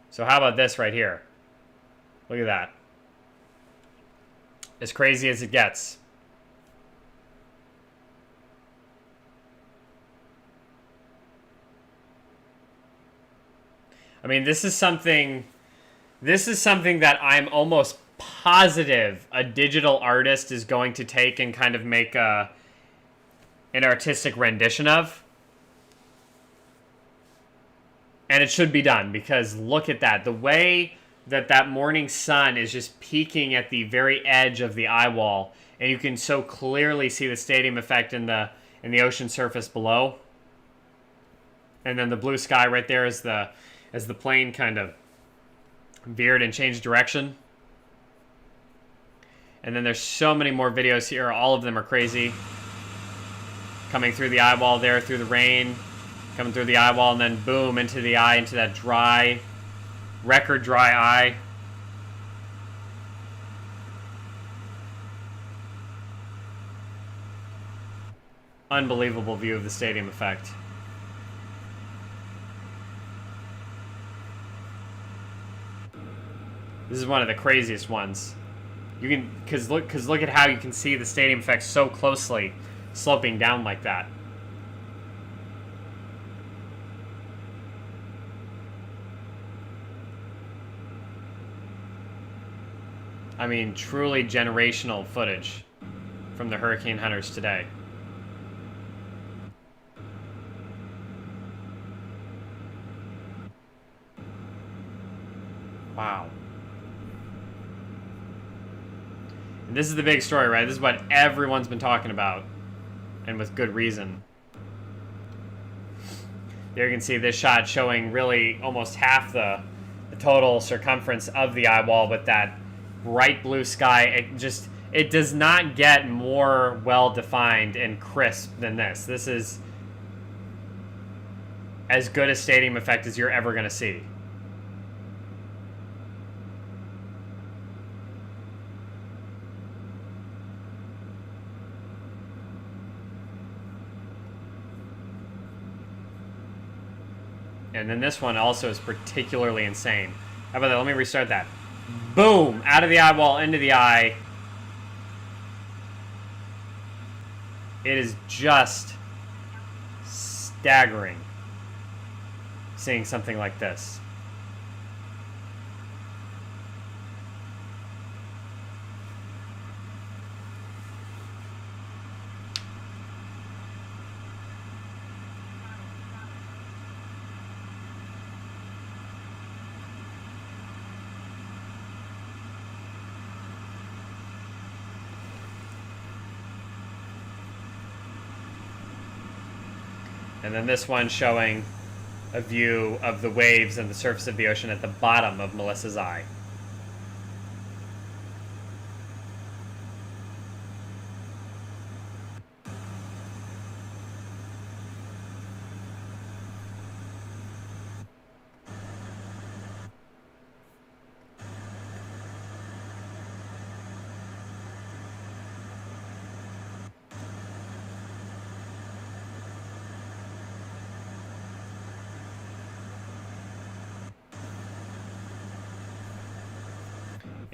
So how about this right here? Look at that. As crazy as it gets. I mean, this is something that I'm almost positive a digital artist is going to take and kind of make an artistic rendition of. And it should be done, because look at that. The way that morning sun is just peeking at the very edge of the eye wall, and you can so clearly see the stadium effect in the ocean surface below. And then the blue sky right there as the plane kind of veered and changed direction. And then there's so many more videos here. All of them are crazy. Coming through the eye wall there, through the rain. Coming through the eye wall, and then boom, into the eye, into that dry, record dry eye. Unbelievable view of the stadium effect. This is one of the craziest ones. You can, cause look at how you can see the stadium effect so closely, sloping down like that. I mean, truly generational footage from the hurricane hunters today. Wow. And this is the big story, right? This is what everyone's been talking about, and with good reason. There you can see this shot showing really almost half the total circumference of the eye wall with that bright blue sky. It does not get more well-defined and crisp than this. This is as good a stadium effect as you're ever going to see. And then this one also is particularly insane. How about that? Let me restart that. Boom! Out of the eye wall, into the eye. It is just staggering seeing something like this. And then this one showing a view of the waves and the surface of the ocean at the bottom of Melissa's eye.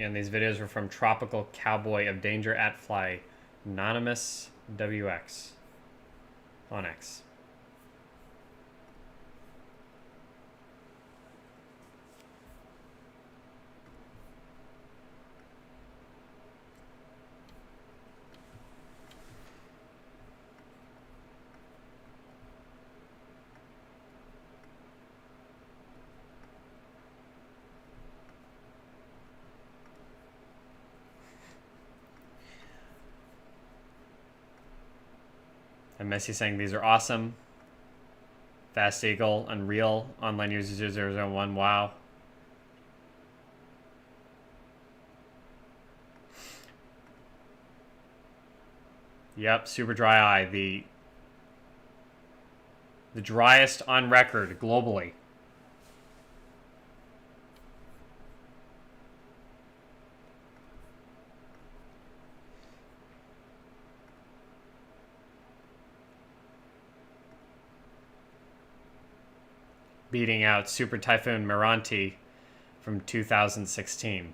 And these videos were from Tropical Cowboy of Danger at Fly, Anonymous WX on X. And Messi saying these are awesome. Fast Eagle, Unreal, Online User 001, wow. Yep, super dry eye, the driest on record globally. Beating out Super Typhoon Meranti from 2016.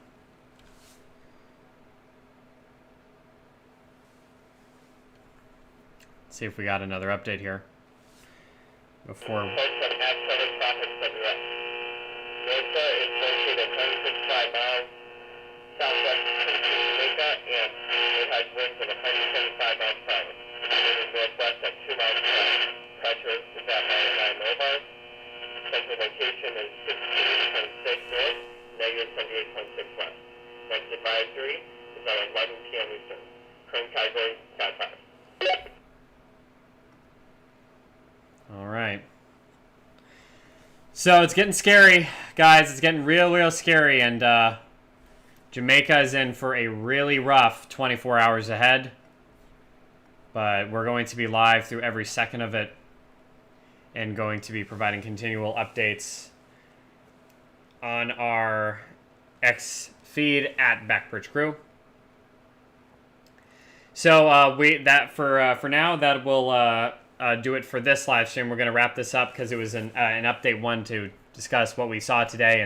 Let's see if we got another update here. Before. North is located 165 miles southwest of Jamaica, and it has winds of 175 miles per hour. It is northwest at 2 miles per hour. Pressure is at 99 millibars. Central location is 68.6 north, negative 78.6 west. Next advisory is at 11 p.m. Eastern. Current category, Cat 5. All right. So it's getting scary, guys. It's getting real scary, and Jamaica is in for a really rough 24 hours ahead. But we're going to be live through every second of it, and going to be providing continual updates on our X feed at Backbridge Crew. So for now that will do it for this live stream. We're going to wrap this up because it was an update one to discuss what we saw today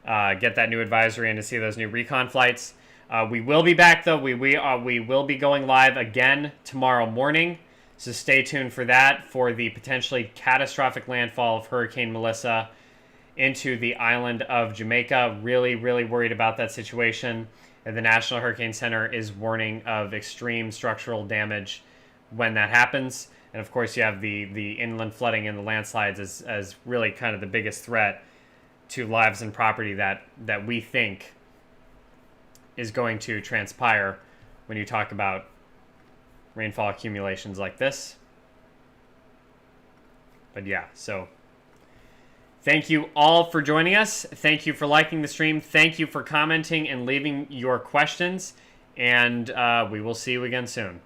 and get that new advisory and to see those new recon flights. We will be back though. We will be going live again tomorrow morning. So stay tuned for that, for the potentially catastrophic landfall of Hurricane Melissa into the island of Jamaica. Really worried about that situation. And the National Hurricane Center is warning of extreme structural damage when that happens. And of course you have the inland flooding and the landslides as really kind of the biggest threat to lives and property that we think is going to transpire when you talk about rainfall accumulations like this. But yeah, so thank you all for joining us. Thank you for liking the stream. Thank you for commenting and leaving your questions. And we will see you again soon.